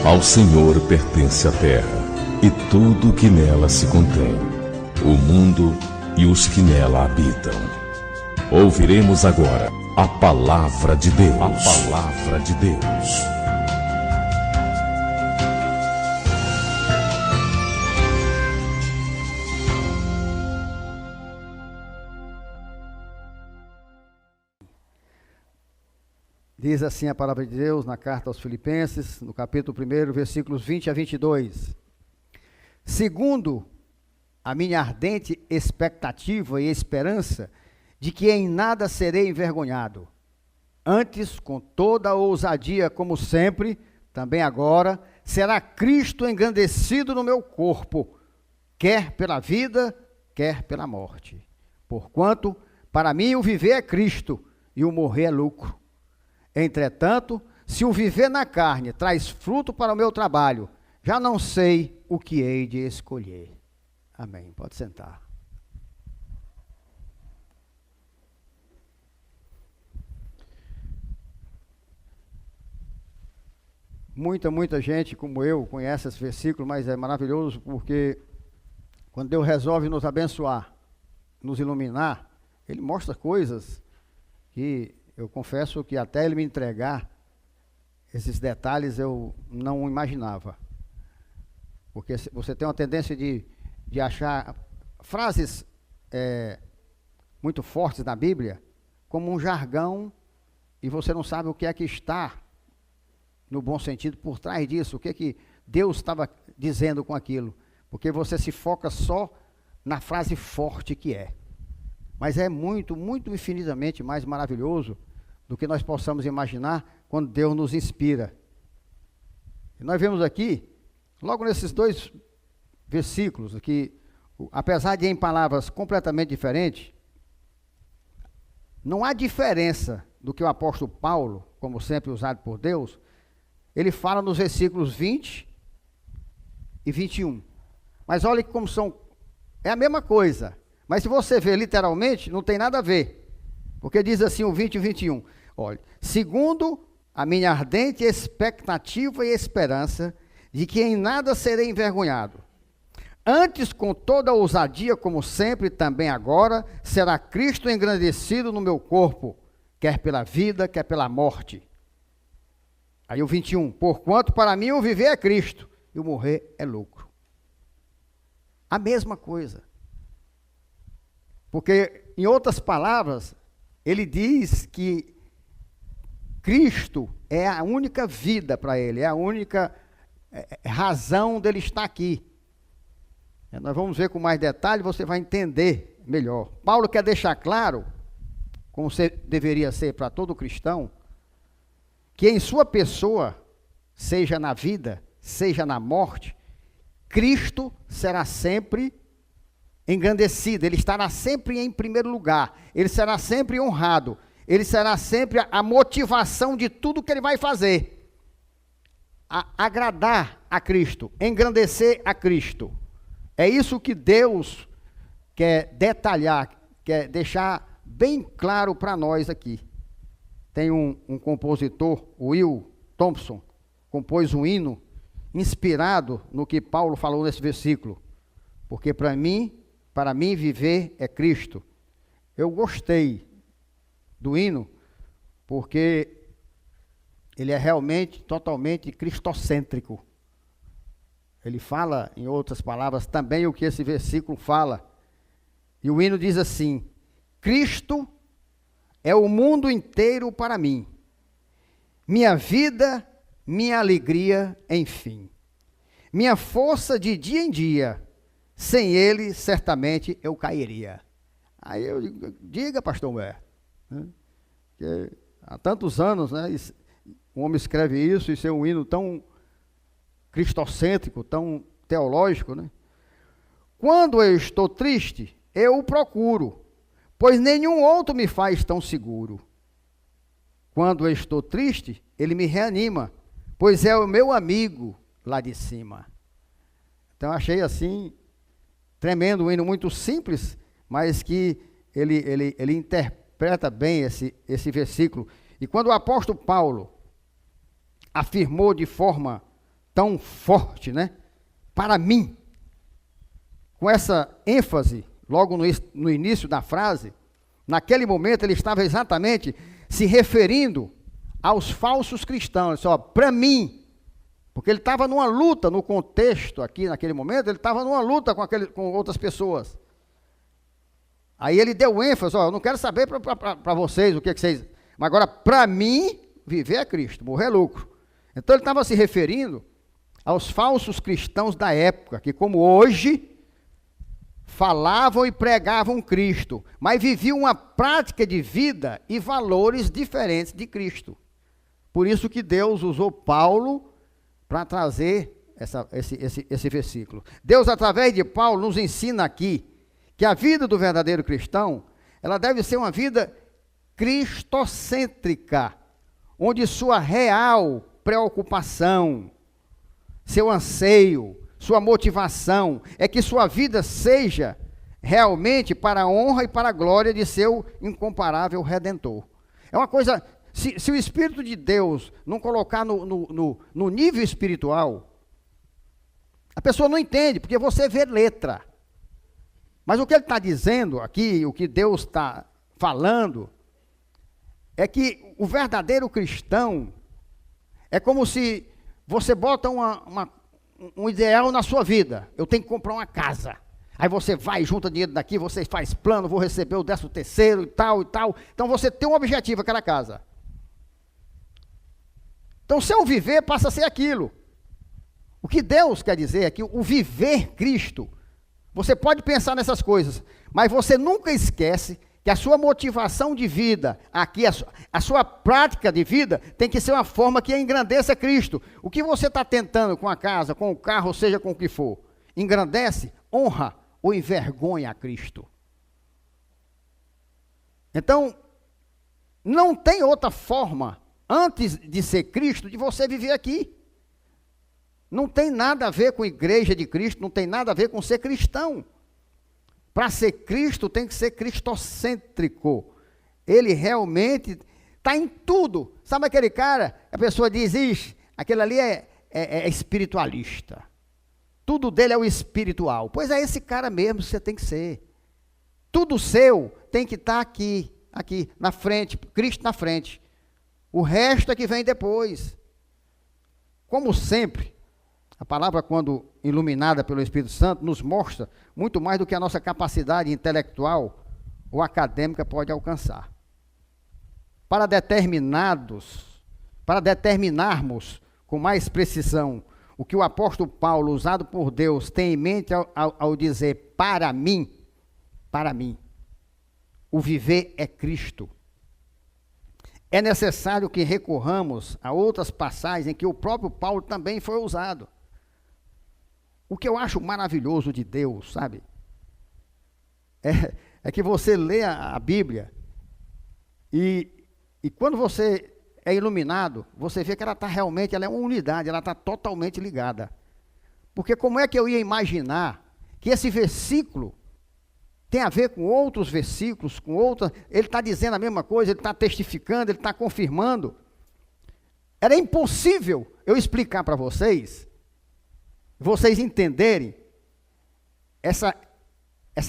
Ao Senhor pertence a terra e tudo o que nela se contém, o mundo e os que nela habitam. Ouviremos agora a palavra de Deus. A palavra de Deus. Diz assim a palavra de Deus na carta aos Filipenses, no capítulo 1, versículos 20 a 22. Segundo a minha ardente expectativa e esperança de que em nada serei envergonhado, antes, com toda a ousadia, como sempre, também agora, será Cristo engrandecido no meu corpo, quer pela vida, quer pela morte. Porquanto, para mim o viver é Cristo e o morrer é lucro. Entretanto, se o viver na carne traz fruto para o meu trabalho, já não sei o que hei de escolher. Amém. Pode sentar. Muita gente como eu conhece esse versículo, mas é maravilhoso porque quando Deus resolve nos abençoar, nos iluminar, Ele mostra coisas que eu confesso que até Ele me entregar esses detalhes eu não imaginava. Porque você tem uma tendência de achar frases muito fortes na Bíblia como um jargão e você não sabe o que é que está, no bom sentido, por trás disso. O que é que Deus estava dizendo com aquilo. Porque você se foca só na frase forte que é. Mas é muito infinitamente mais maravilhoso do que nós possamos imaginar quando Deus nos inspira. E nós vemos aqui, logo nesses dois versículos, que apesar de em palavras completamente diferentes, não há diferença do que o apóstolo Paulo, como sempre usado por Deus, ele fala nos versículos 20 e 21. Mas olha como é a mesma coisa. Mas se você ver literalmente, não tem nada a ver. Porque diz assim o 20 e 21. Olha, segundo a minha ardente expectativa e esperança de que em nada serei envergonhado. Antes, com toda ousadia, como sempre, também agora, será Cristo engrandecido no meu corpo, quer pela vida, quer pela morte. Aí o 21. Porquanto para mim o viver é Cristo e o morrer é lucro. A mesma coisa. Porque, em outras palavras, ele diz que Cristo é a única vida para ele, é a única razão dele estar aqui. Nós vamos ver com mais detalhe, você vai entender melhor. Paulo quer deixar claro, como deveria ser para todo cristão, que em sua pessoa, seja na vida, seja na morte, Cristo será sempre engrandecido, ele estará sempre em primeiro lugar, ele será sempre honrado, ele será sempre a motivação de tudo que ele vai fazer. Agradar a Cristo, engrandecer a Cristo. É isso que Deus quer detalhar, quer deixar bem claro para nós aqui. Tem um compositor, Will Thompson, compôs um hino inspirado no que Paulo falou nesse versículo. Porque para mim viver é Cristo. Eu gostei do hino, porque ele é realmente, totalmente cristocêntrico. Ele fala, em outras palavras, também o que esse versículo fala. E o hino diz assim: Cristo é o mundo inteiro para mim, minha vida, minha alegria, enfim, minha força de dia em dia, sem ele, certamente, eu cairia. Aí eu diga, pastor Humberto, né, que há tantos anos, né, um homem escreve isso, e ser um hino tão cristocêntrico, tão teológico, né? Quando eu estou triste, eu o procuro, pois nenhum outro me faz tão seguro. Quando eu estou triste, ele me reanima, pois é o meu amigo lá de cima. Então achei assim, tremendo, um hino muito simples, mas que ele interpreta bem esse versículo. E quando o apóstolo Paulo afirmou de forma tão forte, né? Para mim. Com essa ênfase, logo no início da frase, naquele momento ele estava exatamente se referindo aos falsos cristãos. Só para mim, porque ele estava numa luta, no contexto aqui, naquele momento, ele estava numa luta com outras pessoas. Aí ele deu ênfase, eu não quero saber para vocês o que vocês... Mas agora, para mim, viver é Cristo, morrer é lucro. Então ele estava se referindo aos falsos cristãos da época, que como hoje, falavam e pregavam Cristo, mas viviam uma prática de vida e valores diferentes de Cristo. Por isso que Deus usou Paulo para trazer esse versículo. Deus, através de Paulo, nos ensina aqui que a vida do verdadeiro cristão, ela deve ser uma vida cristocêntrica, onde sua real preocupação, seu anseio, sua motivação é que sua vida seja realmente para a honra e para a glória de seu incomparável Redentor. É uma coisa, se o Espírito de Deus não colocar no nível espiritual, a pessoa não entende, porque você vê letra. Mas o que ele está dizendo aqui, o que Deus está falando, é que o verdadeiro cristão é como se você bota um ideal na sua vida. Eu tenho que comprar uma casa. Aí você vai, junta dinheiro daqui, você faz plano, vou receber o 13º e tal e tal. Então você tem um objetivo, aquela casa. Então seu viver passa a ser aquilo. O que Deus quer dizer é que o viver Cristo, você pode pensar nessas coisas, mas você nunca esquece que a sua motivação de vida, aqui a sua prática de vida, tem que ser uma forma que engrandeça Cristo. O que você está tentando com a casa, com o carro, seja com o que for, engrandece, honra ou envergonha a Cristo. Então, não tem outra forma, antes de ser Cristo, de você viver aqui. Não tem nada a ver com a igreja de Cristo, não tem nada a ver com ser cristão. Para ser Cristo, tem que ser cristocêntrico. Ele realmente está em tudo. Sabe aquele cara, a pessoa diz, ixi, aquele ali é espiritualista. Tudo dele é o espiritual. Pois é esse cara mesmo que você tem que ser. Tudo seu tem que estar aqui, na frente, Cristo na frente. O resto é que vem depois. Como sempre, a palavra, quando iluminada pelo Espírito Santo, nos mostra muito mais do que a nossa capacidade intelectual ou acadêmica pode alcançar. Para determinarmos com mais precisão o que o apóstolo Paulo, usado por Deus, tem em mente ao dizer para mim, o viver é Cristo. É necessário que recorramos a outras passagens em que o próprio Paulo também foi usado. O que eu acho maravilhoso de Deus, sabe? É que você lê a Bíblia e quando você é iluminado, você vê que ela está realmente, ela é uma unidade, ela está totalmente ligada. Porque como é que eu ia imaginar que esse versículo tem a ver com outros versículos, com outras, ele está dizendo a mesma coisa, ele está testificando, ele está confirmando. Era impossível eu explicar para vocês entenderem essa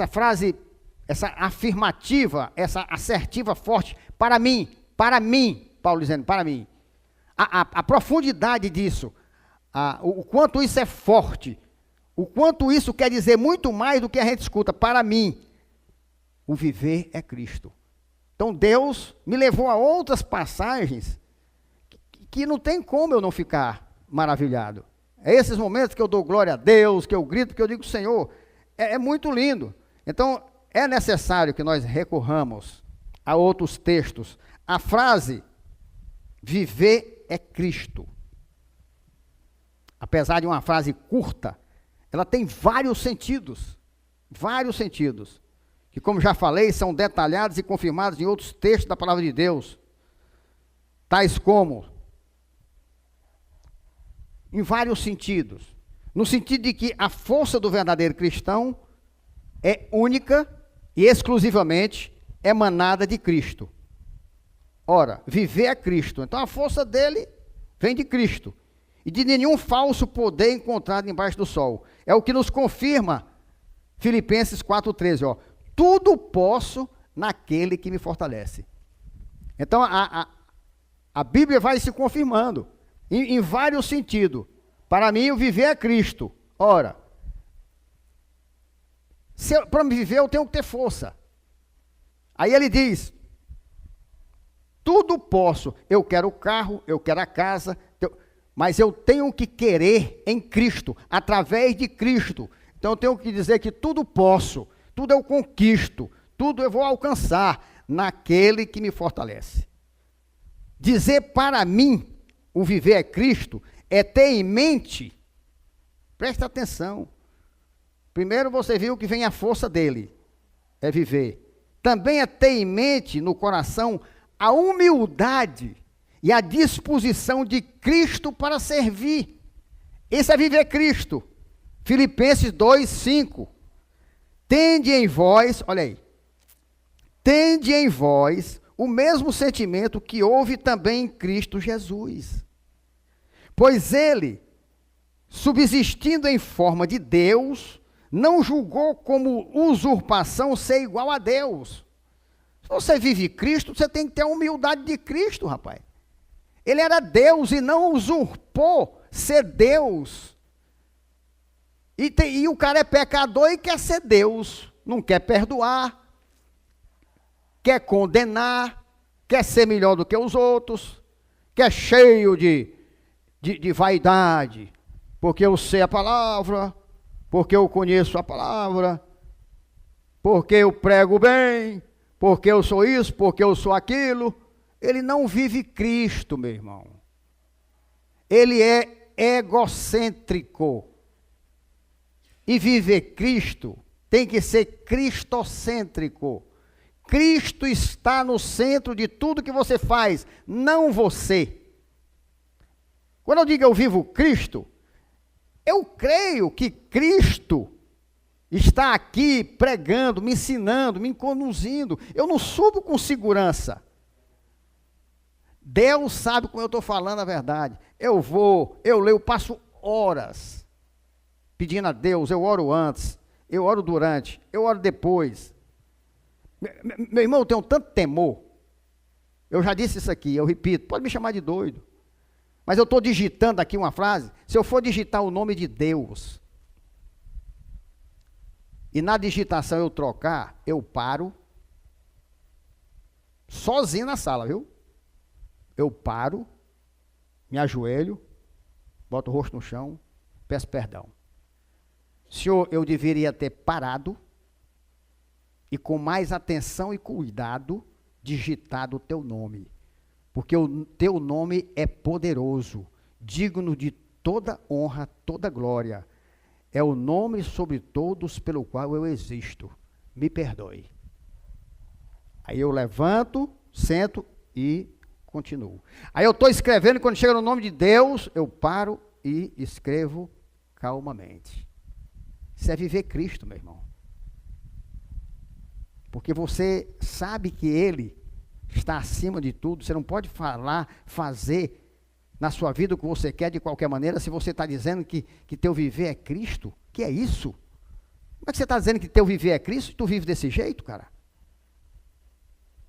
frase, essa afirmativa, essa assertiva forte, para mim, Paulo dizendo, para mim. A profundidade disso, o quanto isso é forte, o quanto isso quer dizer muito mais do que a gente escuta, para mim. O viver é Cristo. Então Deus me levou a outras passagens que não tem como eu não ficar maravilhado. É esses momentos que eu dou glória a Deus, que eu grito, que eu digo, Senhor, é muito lindo. Então, é necessário que nós recorramos a outros textos. A frase, viver é Cristo. Apesar de uma frase curta, ela tem vários sentidos, que, como já falei, são detalhados e confirmados em outros textos da palavra de Deus, tais como, em vários sentidos, no sentido de que a força do verdadeiro cristão é única e exclusivamente emanada de Cristo. Ora, viver é Cristo, então a força dele vem de Cristo. e de nenhum falso poder encontrado embaixo do sol. É o que nos confirma Filipenses 4,13, ó. Tudo posso naquele que me fortalece. Então, a Bíblia vai se confirmando, em vários sentidos. Para mim, o viver é Cristo. Ora, para me viver, eu tenho que ter força. Aí ele diz, tudo posso. Eu quero o carro, eu quero a casa, mas eu tenho que querer em Cristo, através de Cristo. Então eu tenho que dizer que tudo posso, tudo eu conquisto, tudo eu vou alcançar naquele que me fortalece. Dizer para mim, o viver é Cristo, é ter em mente, presta atenção, primeiro você viu que vem a força dele, é viver. Também é ter em mente, no coração, a humildade e a disposição de Cristo para servir. Esse é viver Cristo. Filipenses 2:5. Tende em vós, olha aí, tende em vós o mesmo sentimento que houve também em Cristo Jesus. Pois ele, subsistindo em forma de Deus, não julgou como usurpação ser igual a Deus. Se você vive Cristo, você tem que ter a humildade de Cristo, rapaz. Ele era Deus e não usurpou ser Deus. E o cara é pecador e quer ser Deus. Não quer perdoar, quer condenar, quer ser melhor do que os outros, quer cheio de vaidade, porque eu sei a palavra, porque eu conheço a palavra, porque eu prego bem, porque eu sou isso, porque eu sou aquilo. Ele não vive Cristo, meu irmão. Ele é egocêntrico. E viver Cristo tem que ser cristocêntrico. Cristo está no centro de tudo que você faz, não você. Quando eu digo eu vivo Cristo, eu creio que Cristo está aqui pregando, me ensinando, me conduzindo. Eu não subo com segurança. Deus sabe como eu estou falando a verdade. Eu leio, passo horas pedindo a Deus. Eu oro antes, eu oro durante, eu oro depois. Meu irmão, eu tenho tanto temor. Eu já disse isso aqui, eu repito, pode me chamar de doido. Mas eu estou digitando aqui uma frase. Se eu for digitar o nome de Deus, e na digitação eu trocar, eu paro, sozinho na sala, viu? Eu paro, me ajoelho, boto o rosto no chão, peço perdão. Senhor, eu deveria ter parado e com mais atenção e cuidado digitado o teu nome. Porque o teu nome é poderoso, digno de toda honra, toda glória. É o nome sobre todos pelo qual eu existo. Me perdoe. Aí eu levanto, sento e continuo. Aí eu estou escrevendo, quando chega no nome de Deus, eu paro e escrevo calmamente. Isso é viver Cristo, meu irmão. Porque você sabe que Ele está acima de tudo. Você não pode falar, fazer na sua vida o que você quer de qualquer maneira, se você está dizendo que teu viver é Cristo. Que é isso? Como é que você está dizendo que teu viver é Cristo e tu vive desse jeito, cara?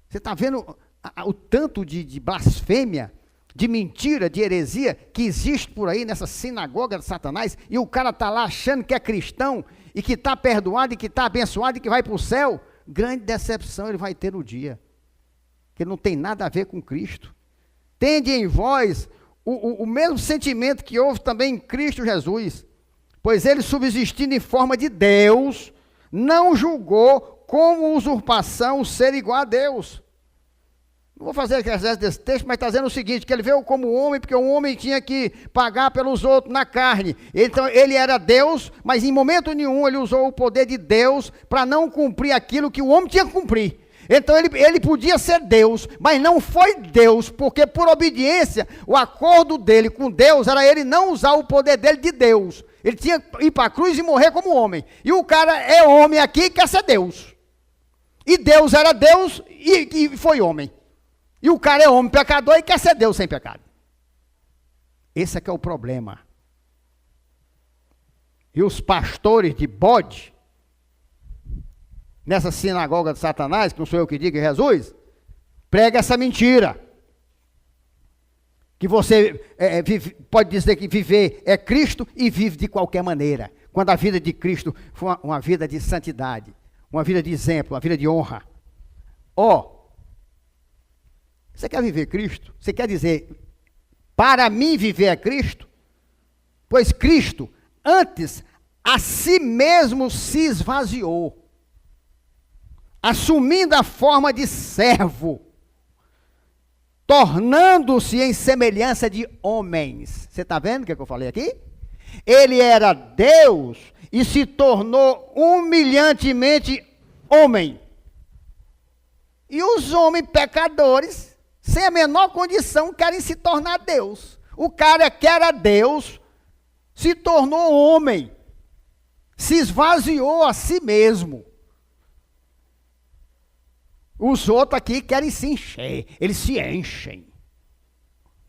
Você está vendo o tanto de blasfêmia, de mentira, de heresia que existe por aí nessa sinagoga de Satanás, e o cara está lá achando que é cristão, e que está perdoado, e que está abençoado, e que vai para o céu. Grande decepção ele vai ter no dia, que não tem nada a ver com Cristo. Tende em vós o mesmo sentimento que houve também em Cristo Jesus, pois ele, subsistindo em forma de Deus, não julgou como usurpação ser igual a Deus. Não vou fazer exército desse texto, mas está dizendo o seguinte, que ele veio como homem, porque um homem tinha que pagar pelos outros na carne. Então ele era Deus, mas em momento nenhum ele usou o poder de Deus para não cumprir aquilo que o homem tinha que cumprir. Então ele podia ser Deus, mas não foi Deus, porque por obediência, o acordo dele com Deus era ele não usar o poder dele de Deus. Ele tinha que ir para a cruz e morrer como homem. E o cara é homem aqui e quer ser Deus. E Deus era Deus e foi homem. E o cara é homem pecador e quer ser Deus sem pecado. Esse é que é o problema. E os pastores de bode, nessa sinagoga de Satanás, que não sou eu que digo, é Jesus, prega essa mentira. Que você pode dizer que viver é Cristo e vive de qualquer maneira. Quando a vida de Cristo foi uma vida de santidade, uma vida de exemplo, uma vida de honra. Você quer viver Cristo? Você quer dizer, para mim viver é Cristo? Pois Cristo, antes, a si mesmo se esvaziou, assumindo a forma de servo, tornando-se em semelhança de homens. Você está vendo o que eu falei aqui? Ele era Deus e se tornou humilhantemente homem. E os homens pecadores, sem a menor condição, querem se tornar Deus. O cara que era Deus se tornou homem, se esvaziou a si mesmo. Os outros aqui querem se encher, eles se enchem.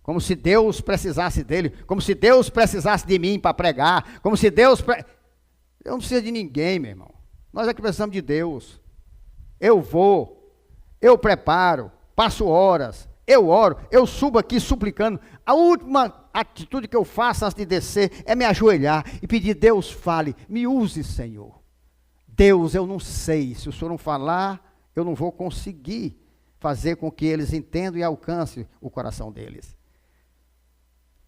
Como se Deus precisasse dele, como se Deus precisasse de mim para pregar, como se Deus... Eu não preciso de ninguém, meu irmão. Nós é que precisamos de Deus. Eu vou, eu preparo, passo horas, eu oro, eu subo aqui suplicando. A última atitude que eu faço antes de descer é me ajoelhar e pedir, Deus fale, me use, Senhor. Deus, eu não sei, se o Senhor não falar, eu não vou conseguir fazer com que eles entendam e alcancem o coração deles.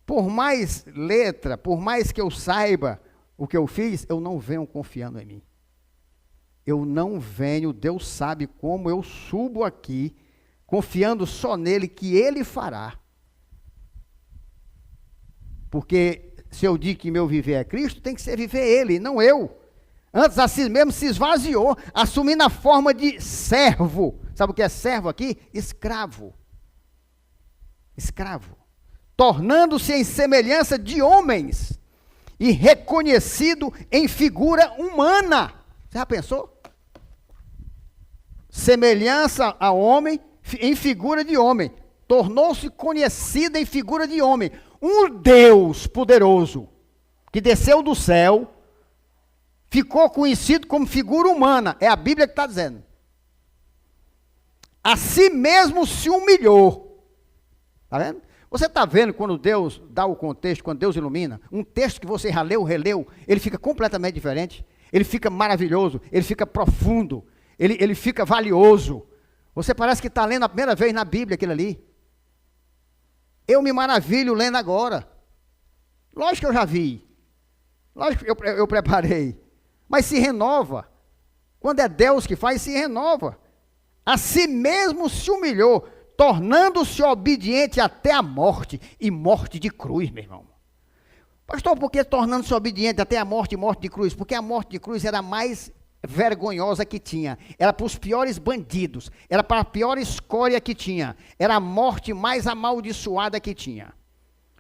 Por mais letra, por mais que eu saiba o que eu fiz, eu não venho confiando em mim. Eu não venho, Deus sabe como eu subo aqui, confiando só nele, que ele fará. Porque se eu digo que meu viver é Cristo, tem que ser viver ele, não eu. Antes assim mesmo se esvaziou, assumindo a forma de servo. Sabe o que é servo aqui? Escravo. Escravo. Tornando-se em semelhança de homens e reconhecido em figura humana. Você já pensou? Semelhança a homem em figura de homem. Tornou-se conhecido em figura de homem. Um Deus poderoso que desceu do céu, ficou conhecido como figura humana. É a Bíblia que está dizendo. A si mesmo se humilhou. Está vendo? Você está vendo quando Deus dá o contexto, quando Deus ilumina, um texto que você já leu, releu, ele fica completamente diferente, ele fica maravilhoso, ele fica profundo, ele fica valioso. Você parece que está lendo a primeira vez na Bíblia aquilo ali. Eu me maravilho lendo agora. Lógico que eu já vi, lógico que eu preparei, mas se renova. Quando é Deus que faz, se renova. A si mesmo se humilhou, tornando-se obediente até a morte, e morte de cruz, meu irmão. Pastor, por que tornando-se obediente até a morte e morte de cruz? Porque a morte de cruz era a mais vergonhosa que tinha, era para os piores bandidos, era para a pior escória que tinha, era a morte mais amaldiçoada que tinha.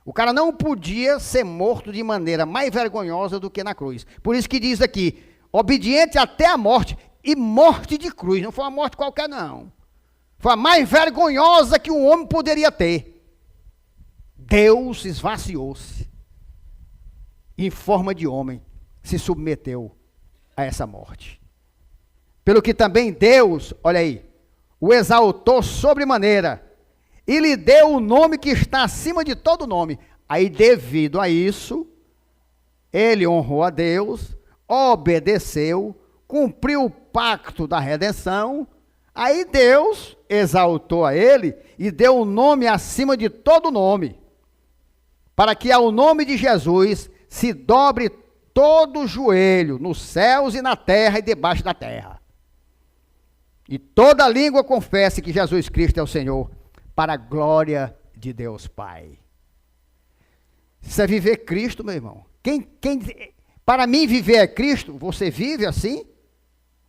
O cara não podia ser morto de maneira mais vergonhosa do que na cruz. Por isso que diz aqui, obediente até a morte, e morte de cruz, não foi uma morte qualquer não. Foi a mais vergonhosa que um homem poderia ter. Deus esvaziou-se, em forma de homem, se submeteu a essa morte. Pelo que também Deus, olha aí, o exaltou sobremaneira, e lhe deu o nome que está acima de todo nome. Aí, devido a isso, ele honrou a Deus, obedeceu, cumpriu o pacto da redenção. Aí Deus exaltou a ele e deu o nome acima de todo nome, para que ao nome de Jesus se dobre todo o joelho, nos céus e na terra e debaixo da terra. E toda língua confesse que Jesus Cristo é o Senhor, para a glória de Deus Pai. Isso é viver Cristo, meu irmão. Para mim viver é Cristo, você vive assim?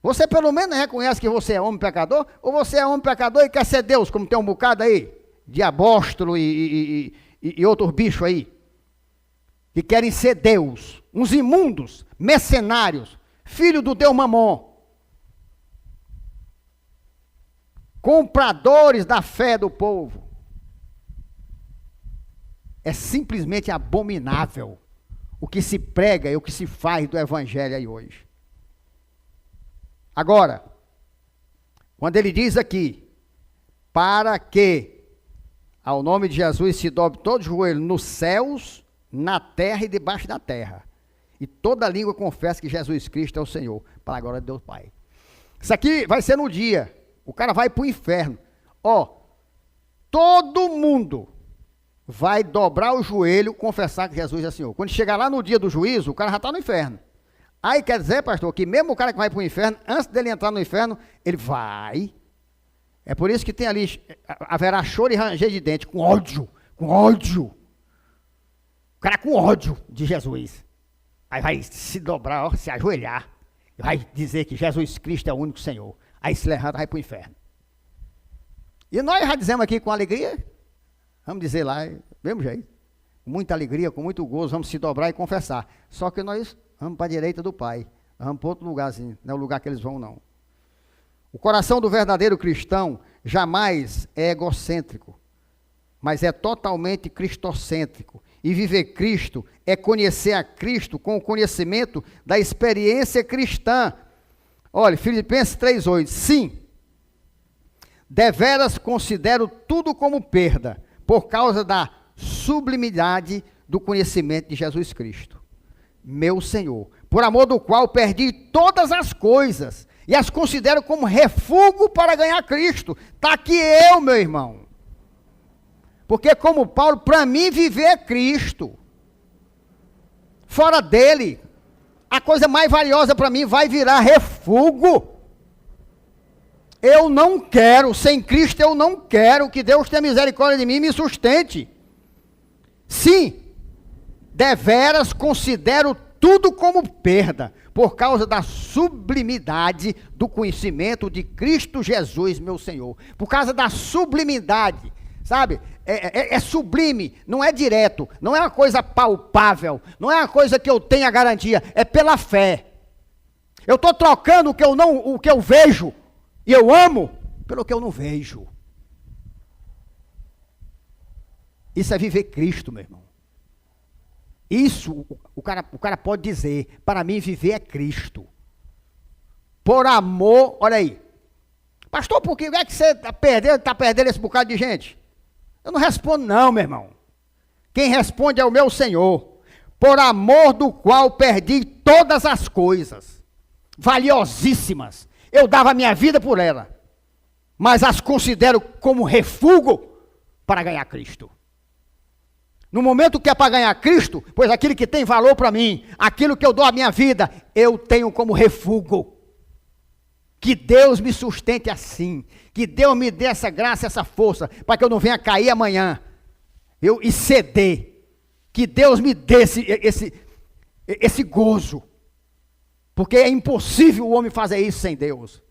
Você pelo menos reconhece que você é homem pecador? Ou você é homem pecador e quer ser Deus, como tem um bocado aí, de apóstolo e outros bichos aí, que querem ser Deus, uns imundos, mercenários, filho do Deus Mamon, compradores da fé do povo. É simplesmente abominável o que se prega e o que se faz do evangelho aí hoje. Agora, quando ele diz aqui, para que ao nome de Jesus se dobre todo o joelho nos céus, na terra e debaixo da terra, e toda língua confessa que Jesus Cristo é o Senhor, para a glória de Deus Pai. Isso aqui vai ser no dia, o cara vai para o inferno. Todo mundo vai dobrar o joelho, confessar que Jesus é Senhor. Quando chegar lá no dia do juízo, o cara já está no inferno. Aí quer dizer, pastor, que mesmo o cara que vai para o inferno, antes dele entrar no inferno, ele vai. É por isso que tem ali, haverá choro e ranger de dente, com ódio. O cara com ódio de Jesus. Aí vai se dobrar, se ajoelhar, vai dizer que Jesus Cristo é o único Senhor. Aí se levanta e vai para o inferno. E nós já dizemos aqui com alegria, vamos dizer lá, do mesmo jeito, com muita alegria, com muito gozo, vamos se dobrar e confessar. Só que nós vamos para a direita do Pai, vamos para outro lugarzinho, não é o lugar que eles vão, não. O coração do verdadeiro cristão jamais é egocêntrico, mas é totalmente cristocêntrico. E viver Cristo é conhecer a Cristo com o conhecimento da experiência cristã. Olha, Filipenses 3,8, sim, deveras considero tudo como perda, por causa da sublimidade do conhecimento de Jesus Cristo, meu Senhor, por amor do qual perdi todas as coisas, e as considero como refúgio para ganhar Cristo. Está aqui eu, meu irmão. Porque como Paulo, para mim viver é Cristo. Fora dele, a coisa mais valiosa para mim vai virar refúgio. Eu não quero, sem Cristo eu não quero, que Deus tenha misericórdia de mim e me sustente. Sim, deveras considero tudo como perda, por causa da sublimidade do conhecimento de Cristo Jesus, meu Senhor. Por causa da sublimidade, sabe? É sublime, não é direto, não é uma coisa palpável, não é uma coisa que eu tenho a garantia, é pela fé. Eu estou trocando o que eu vejo, e eu amo, pelo que eu não vejo. Isso é viver Cristo, meu irmão. Isso, o cara pode dizer, para mim viver é Cristo. Por amor, olha aí. Pastor, por que é que você está perdendo esse bocado de gente? Eu não respondo não, meu irmão. Quem responde é o meu Senhor. Por amor do qual perdi todas as coisas, valiosíssimas. Eu dava a minha vida por ela, mas as considero como refúgio para ganhar Cristo. No momento que é para ganhar Cristo, pois aquilo que tem valor para mim, aquilo que eu dou a minha vida, eu tenho como refúgio. Que Deus me sustente assim, que Deus me dê essa graça, essa força, para que eu não venha cair amanhã, e ceder. Que Deus me dê esse gozo, porque é impossível o homem fazer isso sem Deus.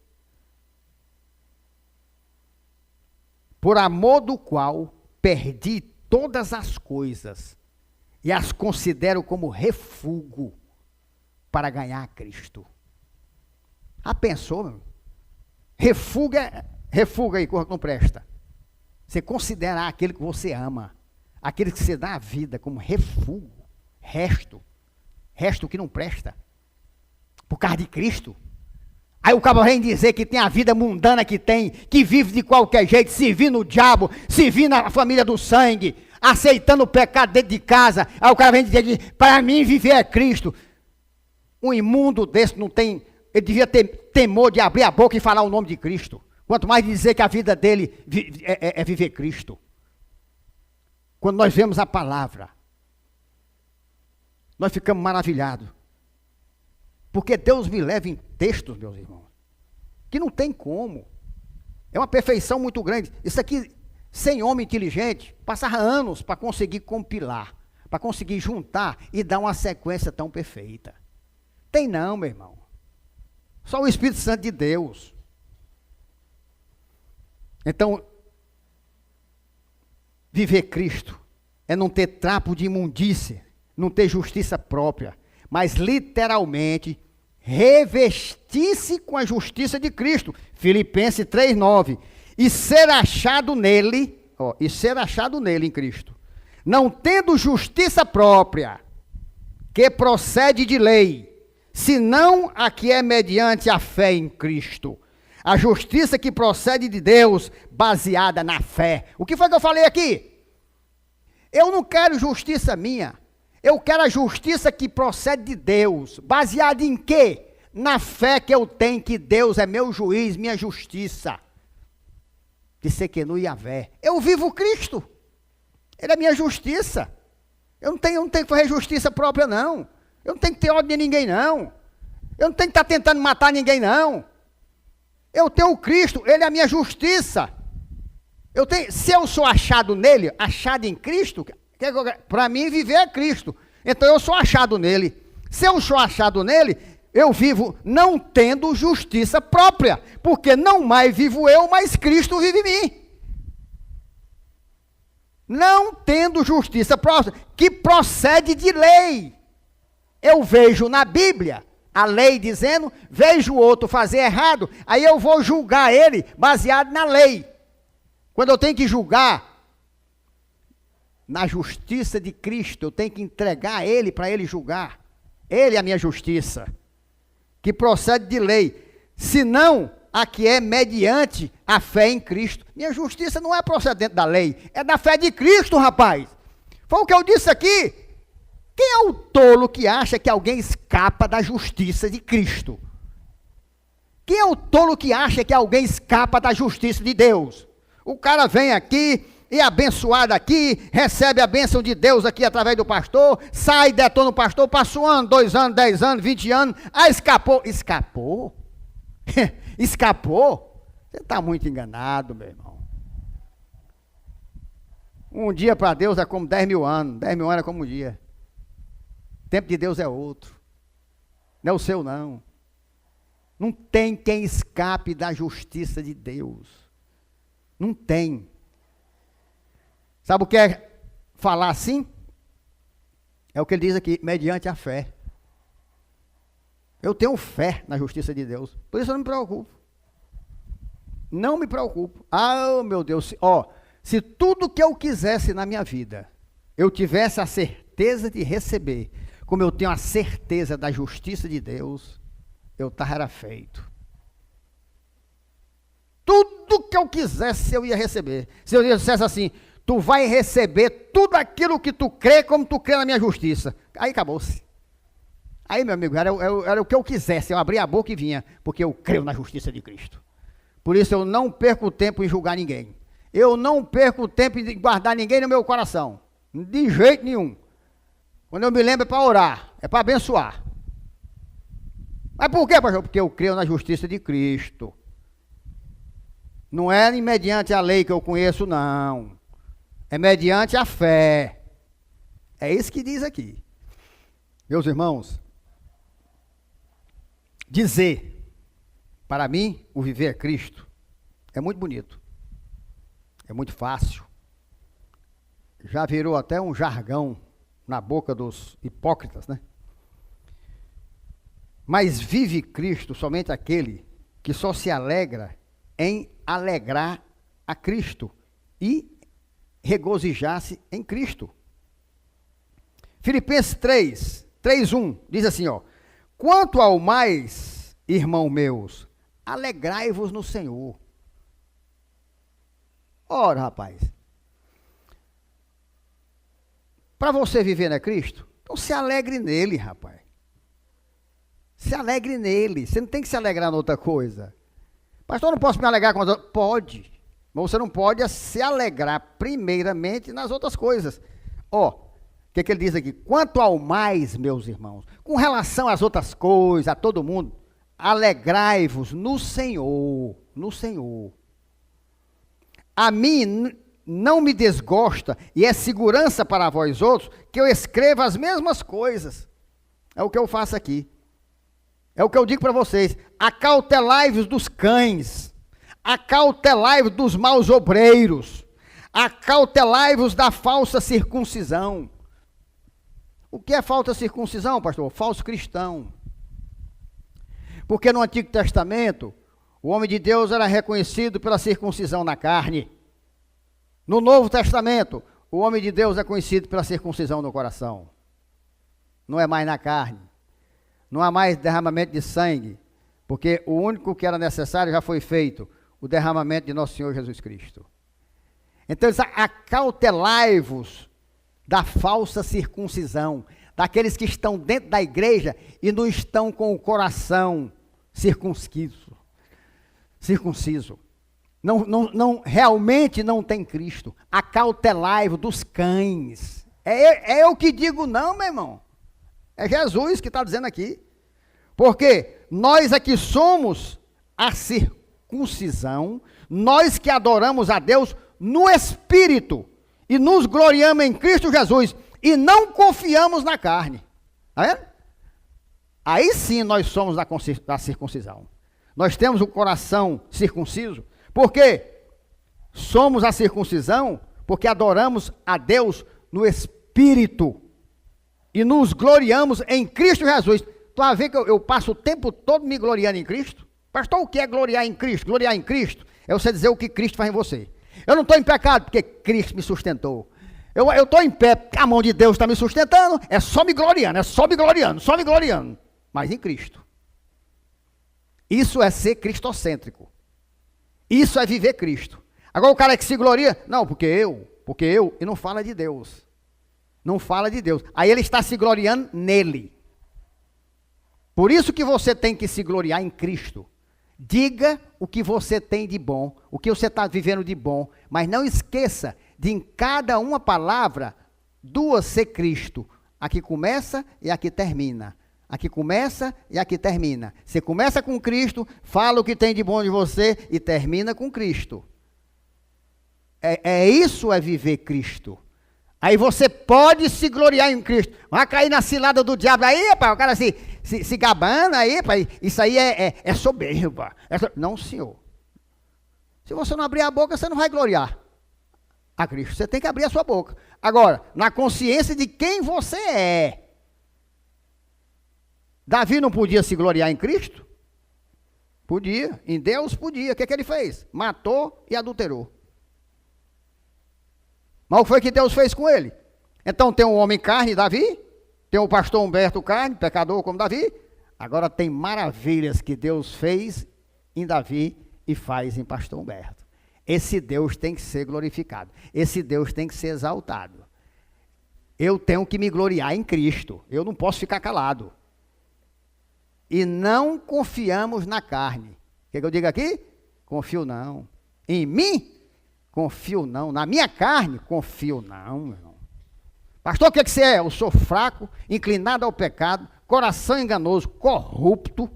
Por amor do qual perdi todas as coisas e as considero como refúgio para ganhar Cristo. Ah, pensou, meu? Refúgio aí, coisa que não presta. Você considerar aquele que você ama, aquele que você dá a vida como refúgio, resto que não presta, por causa de Cristo. Aí o cara vem dizer que tem a vida mundana que tem, que vive de qualquer jeito, servindo o diabo, servindo a família do sangue, aceitando o pecado dentro de casa. Aí o cara vem dizer que para mim viver é Cristo. Um imundo desse não tem, ele devia ter temor de abrir a boca e falar o nome de Cristo. Quanto mais dizer que a vida dele é viver Cristo. Quando nós vemos a palavra, nós ficamos maravilhados. Porque Deus me leva em textos, meus irmãos, que não tem como. É uma perfeição muito grande. Isso aqui, sem homem inteligente, passava anos para conseguir compilar, para conseguir juntar e dar uma sequência tão perfeita. Tem não, meu irmão. Só o Espírito Santo de Deus. Então, viver Cristo é não ter trapo de imundícia, não ter justiça própria, mas literalmente revestir-se com a justiça de Cristo. Filipenses 3,9. E ser achado nele, em Cristo, não tendo justiça própria, que procede de lei, senão a que é mediante a fé em Cristo. A justiça que procede de Deus, baseada na fé. O que foi que eu falei aqui? Eu não quero justiça minha. Eu quero a justiça que procede de Deus. Baseada em quê? Na fé que eu tenho que Deus é meu juiz, minha justiça. De Sequenu e Yavé. Eu vivo Cristo. Ele é minha justiça. Eu não tenho que fazer justiça própria, não. Eu não tenho que ter ódio de ninguém, não. Eu não tenho que estar tentando matar ninguém, não. Eu tenho Cristo, Ele é a minha justiça. Se eu sou achado nele, achado em Cristo, para mim viver é Cristo. Então eu sou achado nele. Se eu sou achado nele, eu vivo não tendo justiça própria. Porque não mais vivo eu, mas Cristo vive em mim. Não tendo justiça própria, que procede de lei. Eu vejo na Bíblia a lei dizendo, vejo o outro fazer errado, aí eu vou julgar ele baseado na lei. Quando eu tenho que julgar na justiça de Cristo, eu tenho que entregar ele para ele julgar. Ele é a minha justiça, que procede de lei, senão a que é mediante a fé em Cristo. Minha justiça não é procedente da lei, é da fé de Cristo, rapaz. Foi o que eu disse aqui. Quem é o tolo que acha que alguém escapa da justiça de Cristo? Quem é o tolo que acha que alguém escapa da justiça de Deus? O cara vem aqui e abençoado aqui, recebe a bênção de Deus aqui através do pastor, sai, detona o pastor, passa 1 ano, 2 anos, 10 anos, 20 anos, escapou. Escapou? Escapou? Você está muito enganado, meu irmão. Um dia para Deus é como 10 mil anos, 10 mil anos é como um dia. O tempo de Deus é outro. Não é o seu, não. Não tem quem escape da justiça de Deus. Não tem. Sabe o que é falar assim? É o que ele diz aqui, mediante a fé. Eu tenho fé na justiça de Deus. Por isso eu não me preocupo. Não me preocupo. Ah, meu Deus. Se tudo que eu quisesse na minha vida, eu tivesse a certeza de receber, como eu tenho a certeza da justiça de Deus, eu estava feito. Tudo que eu quisesse eu ia receber. Se eu dissesse assim, tu vai receber tudo aquilo que tu crê, como tu crê na minha justiça. Aí acabou-se. Aí, meu amigo, era o que eu quisesse, eu abria a boca e vinha, porque eu creio na justiça de Cristo. Por isso eu não perco tempo em julgar ninguém. Eu não perco tempo em guardar ninguém no meu coração. De jeito nenhum. Quando eu me lembro é para orar, é para abençoar. Mas por quê, pastor? Porque eu creio na justiça de Cristo. Não é mediante a lei que eu conheço, não. É mediante a fé. É isso que diz aqui. Meus irmãos, dizer, para mim, o viver é Cristo, é muito bonito. É muito fácil. Já virou até um jargão na boca dos hipócritas, né? Mas vive Cristo somente aquele que só se alegra em alegrar a Cristo e regozijar-se em Cristo. Filipenses 3:1 diz assim, quanto ao mais, irmão meus, alegrai-vos no Senhor. Ora, rapaz, para você viver na Cristo, então se alegre nele, rapaz. Se alegre nele. Você não tem que se alegrar em outra coisa. Pastor, eu não posso me alegrar com as outras. Pode. Mas você não pode se alegrar primeiramente nas outras coisas. O que ele diz aqui? Quanto ao mais, meus irmãos, com relação às outras coisas, a todo mundo, alegrai-vos no Senhor. No Senhor. A mim não me desgosta, e é segurança para vós outros, que eu escreva as mesmas coisas. É o que eu faço aqui. É o que eu digo para vocês. Acautelai-vos dos cães. Acautelai-vos dos maus obreiros. Acautelai-vos da falsa circuncisão. O que é falsa circuncisão, pastor? Falso cristão. Porque no Antigo Testamento, o homem de Deus era reconhecido pela circuncisão na carne. No Novo Testamento, o homem de Deus é conhecido pela circuncisão no coração. Não é mais na carne. Não há mais derramamento de sangue, porque o único que era necessário já foi feito, o derramamento de nosso Senhor Jesus Cristo. Então, acautelai-vos da falsa circuncisão, daqueles que estão dentro da igreja e não estão com o coração circunciso. Realmente não tem Cristo. Acautelai-vos dos cães. É eu que digo não, meu irmão. É Jesus que está dizendo aqui. Porque nós aqui somos a circuncisão, nós que adoramos a Deus no Espírito e nos gloriamos em Cristo Jesus e não confiamos na carne. Está vendo? Aí sim nós somos da circuncisão. Nós temos o coração circunciso. Por quê? Somos a circuncisão porque adoramos a Deus no Espírito e nos gloriamos em Cristo Jesus. Tu vai ver que eu passo o tempo todo me gloriando em Cristo? Pastor, o que é gloriar em Cristo? Gloriar em Cristo é você dizer o que Cristo faz em você. Eu não estou em pecado porque Cristo me sustentou. Eu estou em pé porque a mão de Deus está me sustentando. É só me gloriando, só me gloriando. Mas em Cristo. Isso é ser cristocêntrico. Isso é viver Cristo. Agora o cara que se gloria, não, porque eu, e não fala de Deus. Não fala de Deus. Aí ele está se gloriando nele. Por isso que você tem que se gloriar em Cristo. Diga o que você tem de bom, o que você está vivendo de bom, mas não esqueça de em cada uma palavra, duas ser Cristo. Aqui começa e aqui termina. Aqui começa e aqui termina. Você começa com Cristo, fala o que tem de bom de você e termina com Cristo. Isso é viver Cristo. Aí você pode se gloriar em Cristo. Vai cair na cilada do diabo aí, rapaz, o cara se gabando aí, rapaz, isso aí é soberba. Não, senhor. Se você não abrir a boca, você não vai gloriar a Cristo. Você tem que abrir a sua boca. Agora, na consciência de quem você é. Davi não podia se gloriar em Cristo? Podia. Em Deus podia. O que ele fez? Matou e adulterou. Mas o que foi que Deus fez com ele? Então tem um homem carne, Davi, tem o pastor Humberto carne, pecador como Davi. Agora tem maravilhas que Deus fez em Davi e faz em pastor Humberto. Esse Deus tem que ser glorificado. Esse Deus tem que ser exaltado. Eu tenho que me gloriar em Cristo. Eu não posso ficar calado. E não confiamos na carne. O que eu digo aqui? Confio não. Em mim? Confio não. Na minha carne? Confio não, meu irmão. Pastor, o que você é? Eu sou fraco, inclinado ao pecado, coração enganoso, corrupto,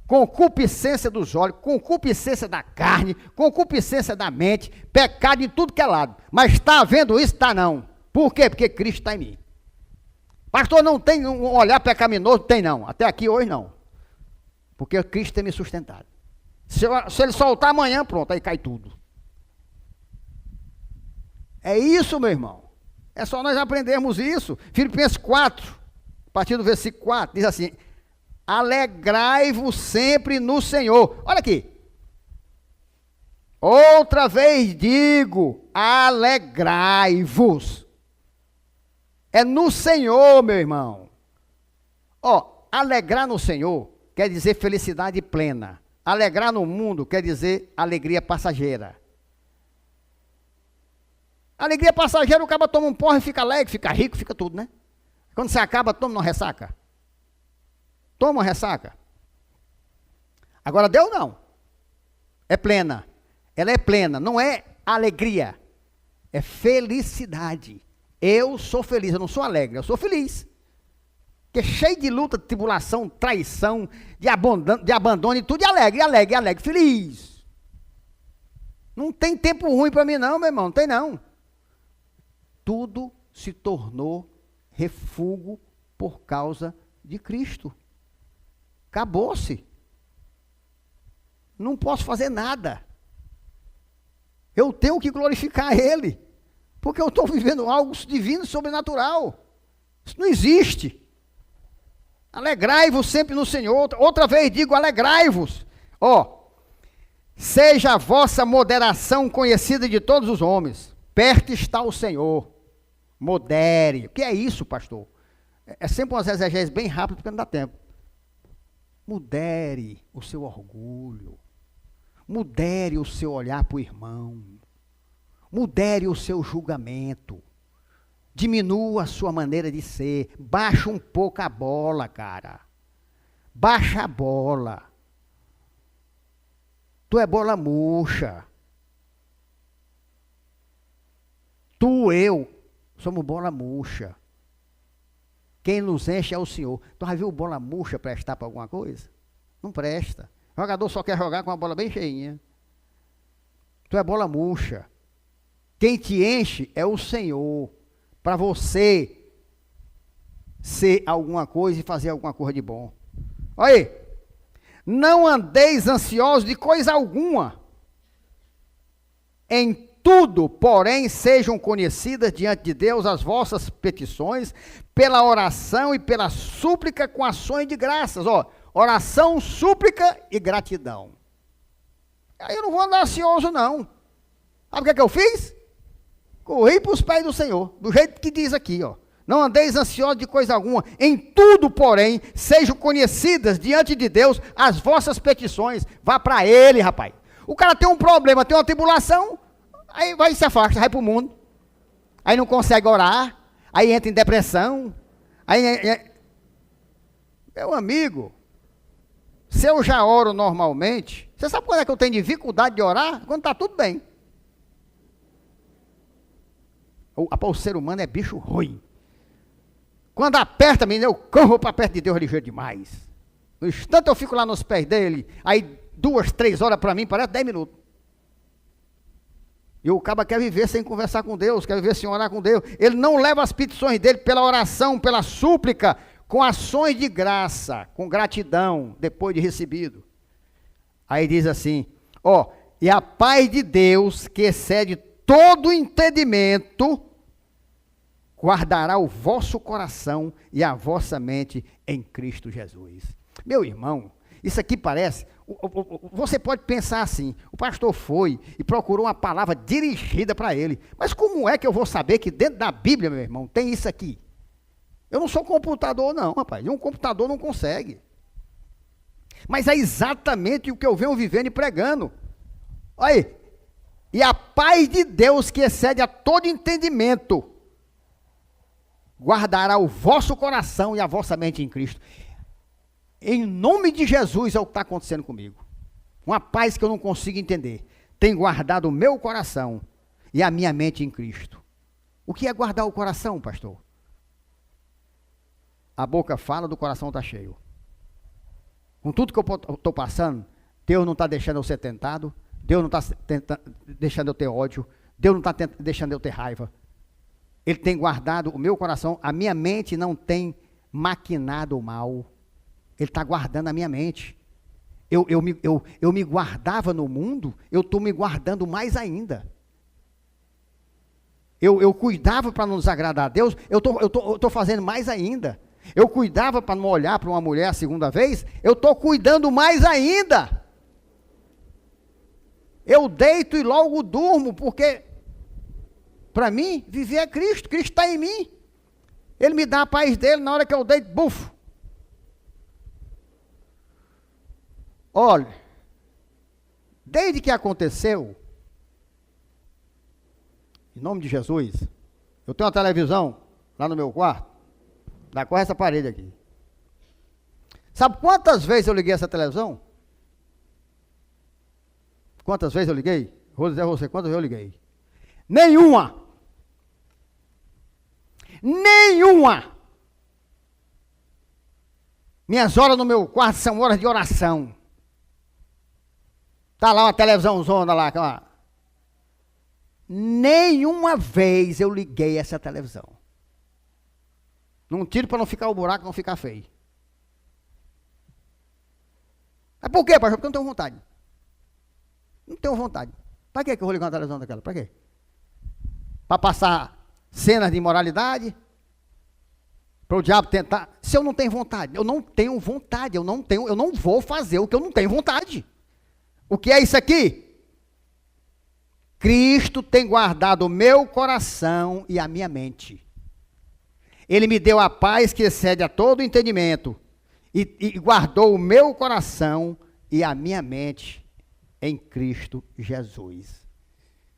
concupiscência dos olhos, concupiscência da carne, concupiscência da mente, pecado em tudo que é lado. Mas está havendo isso? Está não. Por quê? Porque Cristo está em mim. Pastor, não tem um olhar pecaminoso? Tem não. Até aqui hoje não. Porque Cristo tem me sustentado. Se ele soltar amanhã, pronto, aí cai tudo. É isso, meu irmão. É só nós aprendermos isso. Filipenses 4, a partir do versículo 4, diz assim: alegrai-vos sempre no Senhor. Olha aqui. Outra vez digo, alegrai-vos. É no Senhor, meu irmão. Alegrar no Senhor quer dizer felicidade plena. Alegrar no mundo quer dizer alegria passageira. Alegria passageira, o cara toma um porre e fica alegre, fica rico, fica tudo, né? Quando você acaba, toma uma ressaca. Toma uma ressaca. Agora Deus não. É plena. Ela é plena, não é alegria. É felicidade. Eu sou feliz, eu não sou alegre, eu sou feliz. Porque é cheio de luta, de tribulação, traição, de abandono e tudo, e alegre, feliz. Não tem tempo ruim para mim não, meu irmão, não tem não. Tudo se tornou refúgio por causa de Cristo. Acabou-se. Não posso fazer nada. Eu tenho que glorificar Ele. Porque eu estou vivendo algo divino e sobrenatural. Isso não existe. Alegrai-vos sempre no Senhor. Outra vez digo, alegrai-vos. Seja a vossa moderação conhecida de todos os homens. perto está o Senhor. Modere. O que é isso, pastor? É sempre umas exegeses bem rápidas, porque não dá tempo. Modere o seu orgulho. Modere o seu olhar para o irmão. Modere o seu julgamento. Diminua a sua maneira de ser. Baixa um pouco a bola, cara. Baixa a bola. Tu é bola murcha. Tu, eu, somos bola murcha. Quem nos enche é o Senhor. Tu já viu bola murcha prestar para alguma coisa? Não presta. O jogador só quer jogar com uma bola bem cheinha. Tu é bola murcha. Quem te enche é o Senhor. Para você ser alguma coisa e fazer alguma coisa de bom. Olha aí. Não andeis ansiosos de coisa alguma. Em tudo, porém, sejam conhecidas diante de Deus as vossas petições, pela oração e pela súplica com ações de graças. Ó, oração, súplica e gratidão. Aí eu não vou andar ansioso, não. Sabe o que é que eu fiz? Corri para os pés do Senhor, do jeito que diz aqui, ó. Não andeis ansiosos de coisa alguma. Em tudo, porém, sejam conhecidas diante de Deus as vossas petições. Vá para Ele, rapaz. O cara tem um problema, tem uma tribulação, aí vai e se afasta, vai para o mundo. Aí não consegue orar, aí entra em depressão. Meu amigo, se eu já oro normalmente, você sabe quando é que eu tenho dificuldade de orar? Quando está tudo bem. O ser humano é bicho ruim. Quando aperta, menino, eu corro para perto de Deus ligeiro demais. No instante eu fico lá nos pés dele, aí 2, 3 horas para mim parece 10 minutos. E o caba quer viver sem conversar com Deus, quer viver sem orar com Deus. Ele não leva as petições dele pela oração, pela súplica, com ações de graça, com gratidão, depois de recebido. Aí diz assim, ó, e a paz de Deus, que excede todo entendimento, guardará o vosso coração e a vossa mente em Cristo Jesus. Meu irmão, isso aqui parece, você pode pensar assim, o pastor foi e procurou uma palavra dirigida para ele, mas como é que eu vou saber que dentro da Bíblia, meu irmão, tem isso aqui? Eu não sou computador não, rapaz, um computador não consegue. Mas é exatamente o que eu venho vivendo e pregando. Olha aí, e a paz de Deus que excede a todo entendimento, guardará o vosso coração e a vossa mente em Cristo. Em nome de Jesus é o que está acontecendo comigo. Uma paz que eu não consigo entender. Tem guardado o meu coração e a minha mente em Cristo. O que é guardar o coração, pastor? A boca fala, do coração está cheio. Com tudo que eu estou passando, Deus não está deixando eu ser tentado, Deus não está deixando eu ter ódio, Deus não está deixando eu ter raiva. Ele tem guardado o meu coração, a minha mente não tem maquinado o mal. Ele está guardando a minha mente. Eu me guardava no mundo, eu estou me guardando mais ainda. Eu cuidava para não desagradar a Deus, eu estou fazendo mais ainda. Eu cuidava para não olhar para uma mulher a segunda vez, eu estou cuidando mais ainda. Eu deito e logo durmo, porque para mim, viver é Cristo, Cristo está em mim. Ele me dá a paz dele, na hora que eu deito, bufo. Olha, desde que aconteceu, em nome de Jesus, eu tenho uma televisão lá no meu quarto, dá quase essa parede aqui. Sabe quantas vezes eu liguei essa televisão? Quantas vezes eu liguei? Vou dizer a você, quantas vezes eu liguei? Nenhuma! Nenhuma! Minhas horas no meu quarto são horas de oração. Está lá uma televisãozona lá, ó. Nenhuma vez eu liguei essa televisão. Não tiro para não ficar o buraco, não ficar feio. Mas por quê, pastor? Porque eu não tenho vontade. Não tenho vontade. Para que eu vou ligar uma televisão daquela? Para quê? Para passar cenas de imoralidade? Para o diabo tentar? Se eu não tenho vontade, eu não tenho vontade, eu não vou fazer o que eu não tenho vontade. O que é isso aqui? Cristo tem guardado o meu coração e a minha mente. Ele me deu a paz que excede a todo entendimento e guardou o meu coração e a minha mente em Cristo Jesus.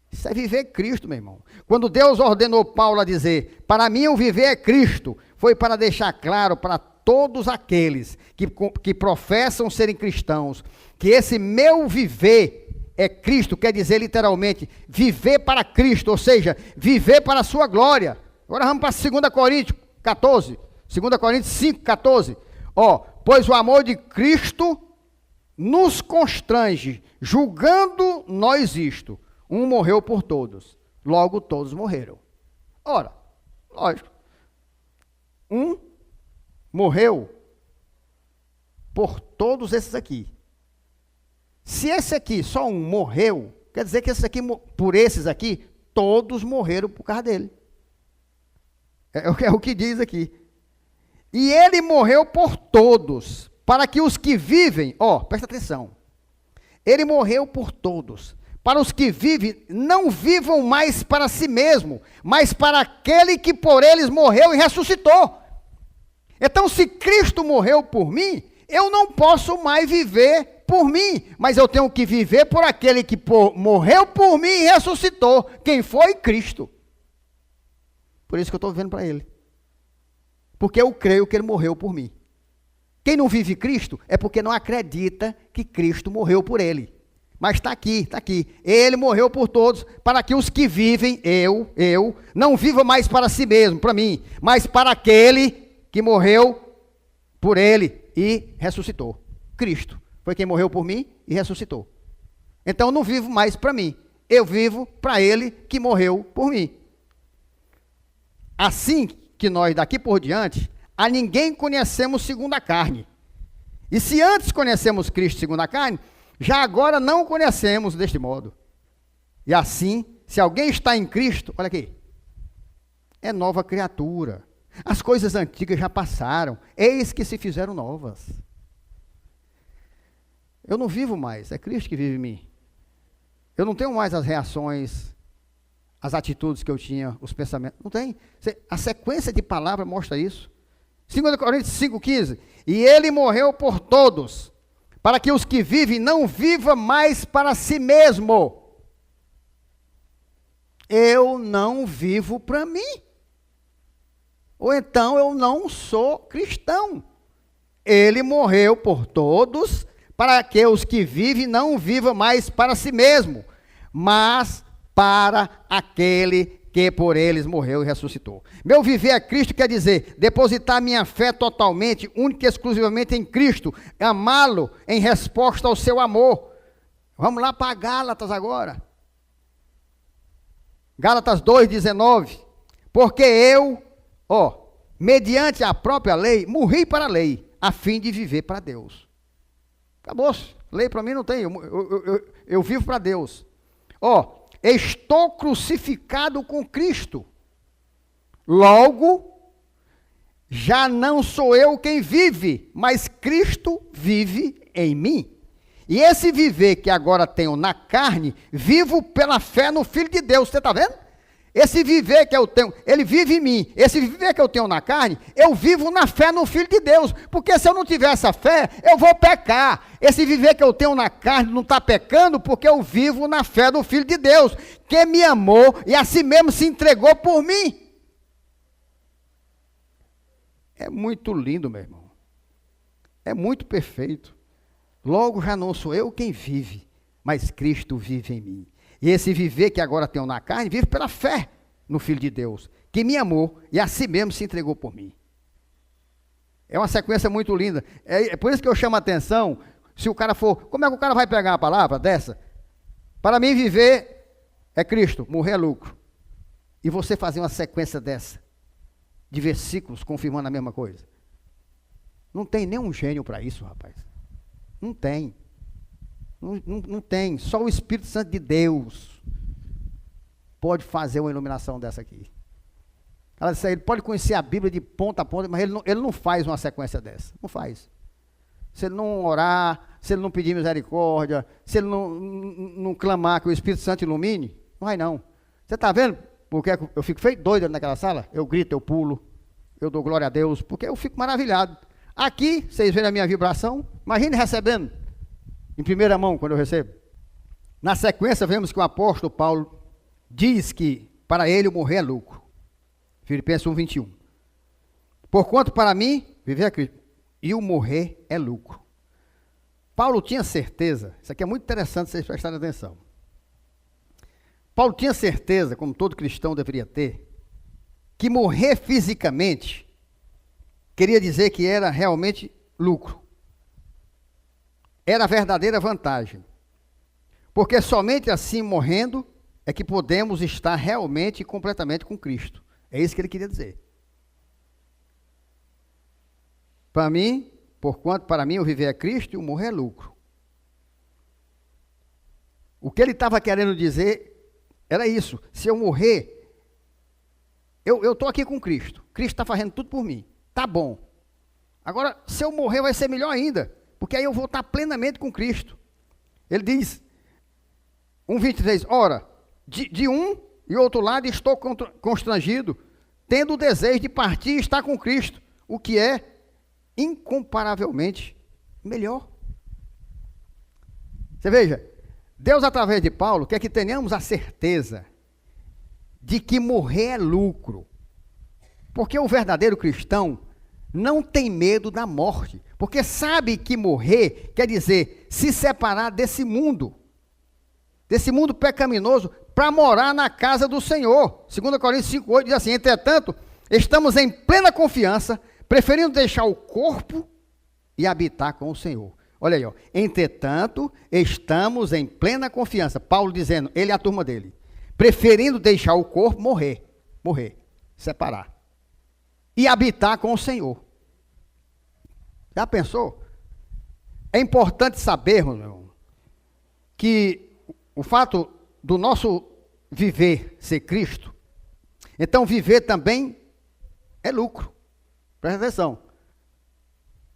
Isso é viver Cristo, meu irmão. Quando Deus ordenou Paulo a dizer, para mim o viver é Cristo, foi para deixar claro para todos aqueles que professam serem cristãos, que esse meu viver é Cristo, quer dizer literalmente, viver para Cristo, ou seja, viver para a sua glória. Agora vamos para 2 Coríntios 14, 2 Coríntios 5, 14. Pois o amor de Cristo nos constrange, julgando nós isto. Um morreu por todos, logo todos morreram. Ora, lógico, um morreu por todos esses aqui. Se esse aqui, só um, morreu, quer dizer que por esses aqui, todos morreram por causa dele. É o que diz aqui. E ele morreu por todos, para que os que vivem, presta atenção, ele morreu por todos, para os que vivem, não vivam mais para si mesmo, mas para aquele que por eles morreu e ressuscitou. Então, se Cristo morreu por mim, eu não posso mais viver por mim, mas eu tenho que viver por aquele que morreu por mim e ressuscitou. Quem foi? Cristo. Por isso que eu estou vivendo para ele. Porque eu creio que ele morreu por mim. Quem não vive Cristo é porque não acredita que Cristo morreu por ele. Mas está aqui, está aqui. Ele morreu por todos, para que os que vivem, eu, não viva mais para si mesmo, para mim, mas para aquele que morreu por ele e ressuscitou. Cristo foi quem morreu por mim e ressuscitou. Então eu não vivo mais para mim, eu vivo para ele que morreu por mim. Assim que nós daqui por diante, a ninguém conhecemos segundo a carne. E se antes conhecemos Cristo segundo a carne, já agora não o conhecemos deste modo. E assim, se alguém está em Cristo, olha aqui, é nova criatura. As coisas antigas já passaram, eis que se fizeram novas. Eu não vivo mais, é Cristo que vive em mim. Eu não tenho mais as reações, as atitudes que eu tinha, os pensamentos. Não tem. A sequência de palavras mostra isso. 2 Coríntios 5,15. E ele morreu por todos, para que os que vivem não vivam mais para si mesmo. Eu não vivo para mim. Ou então eu não sou cristão. Ele morreu por todos, para que os que vivem não vivam mais para si mesmo, mas para aquele que por eles morreu e ressuscitou. Meu viver é Cristo, quer dizer, depositar minha fé totalmente, única e exclusivamente em Cristo, amá-lo em resposta ao seu amor. Vamos lá para Gálatas agora. Gálatas 2,19. Porque eu, mediante a própria lei, morri para a lei, a fim de viver para Deus. Acabou-se. Lei para mim não tem, eu vivo para Deus. Estou crucificado com Cristo. Logo, já não sou eu quem vive, mas Cristo vive em mim. E esse viver que agora tenho na carne, vivo pela fé no Filho de Deus. Você está vendo? Esse viver que eu tenho, ele vive em mim. Esse viver que eu tenho na carne, eu vivo na fé no Filho de Deus. Porque se eu não tiver essa fé, eu vou pecar. Esse viver que eu tenho na carne não está pecando, porque eu vivo na fé do Filho de Deus, que me amou e a si mesmo se entregou por mim. É muito lindo, meu irmão. É muito perfeito. Logo já não sou eu quem vive, mas Cristo vive em mim. E esse viver que agora tenho na carne, vive pela fé no Filho de Deus, que me amou e a si mesmo se entregou por mim. É uma sequência muito linda. É por isso que eu chamo a atenção, se o cara for, como é que o cara vai pegar uma palavra dessa? Para mim viver é Cristo, morrer é lucro. E você fazer uma sequência dessa, de versículos confirmando a mesma coisa. Não tem nenhum gênio para isso, rapaz. Não tem. Não tem, só o Espírito Santo de Deus pode fazer uma iluminação dessa aqui. Ela disse, ele pode conhecer a Bíblia de ponta a ponta, mas ele não faz uma sequência dessa, não faz. Se ele não orar, se ele não pedir misericórdia, se ele não clamar que o Espírito Santo ilumine, Não vai não. Você está vendo porque eu fico feito doido naquela sala? Eu grito, eu pulo, eu dou glória a Deus, porque eu fico maravilhado. Aqui, vocês veem a minha vibração, imagine recebendo, em primeira mão, quando eu recebo. Na sequência, vemos que o apóstolo Paulo diz que para ele o morrer é lucro. Filipenses 1:21. Porquanto para mim, viver é Cristo, e o morrer é lucro. Paulo tinha certeza, isso aqui é muito interessante vocês prestarem atenção. Paulo tinha certeza, como todo cristão deveria ter, que morrer fisicamente queria dizer que era realmente lucro. Era a verdadeira vantagem. Porque somente assim, morrendo, é que podemos estar realmente e completamente com Cristo. É isso que ele queria dizer. Para mim, porquanto para mim o viver é Cristo e o morrer é lucro. O que ele estava querendo dizer era isso. Se eu morrer, eu estou aqui com Cristo. Cristo está fazendo tudo por mim. Tá bom. Agora, se eu morrer, vai ser melhor ainda. Porque aí eu vou estar plenamente com Cristo. Ele diz, 1:23, ora, de um e outro lado estou constrangido, tendo o desejo de partir e estar com Cristo, o que é incomparavelmente melhor. Você veja, Deus através de Paulo quer que tenhamos a certeza de que morrer é lucro. Porque o verdadeiro cristão não tem medo da morte, porque sabe que morrer quer dizer se separar desse mundo pecaminoso, para morar na casa do Senhor. 2 Coríntios 5:8 diz assim, entretanto, estamos em plena confiança, preferindo deixar o corpo e habitar com o Senhor. Olha aí, ó. Entretanto, estamos em plena confiança. Paulo dizendo, ele e a turma dele, preferindo deixar o corpo morrer, separar, e habitar com o Senhor. Já pensou? É importante sabermos, meu irmão, que o fato do nosso viver ser Cristo, então viver também é lucro. Presta atenção.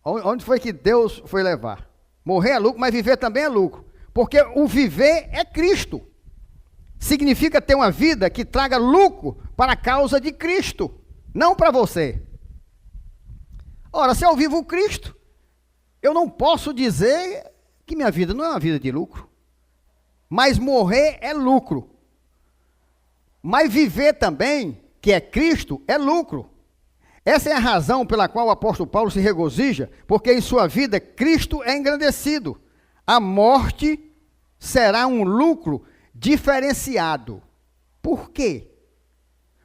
Onde foi que Deus foi levar? Morrer é lucro, mas viver também é lucro. Porque o viver é Cristo. Significa ter uma vida que traga lucro para a causa de Cristo, não para você. Ora, se eu vivo o Cristo, eu não posso dizer que minha vida não é uma vida de lucro. Mas morrer é lucro. Mas viver também, que é Cristo, é lucro. Essa é a razão pela qual o apóstolo Paulo se regozija, porque em sua vida Cristo é engrandecido. A morte será um lucro diferenciado. Por quê?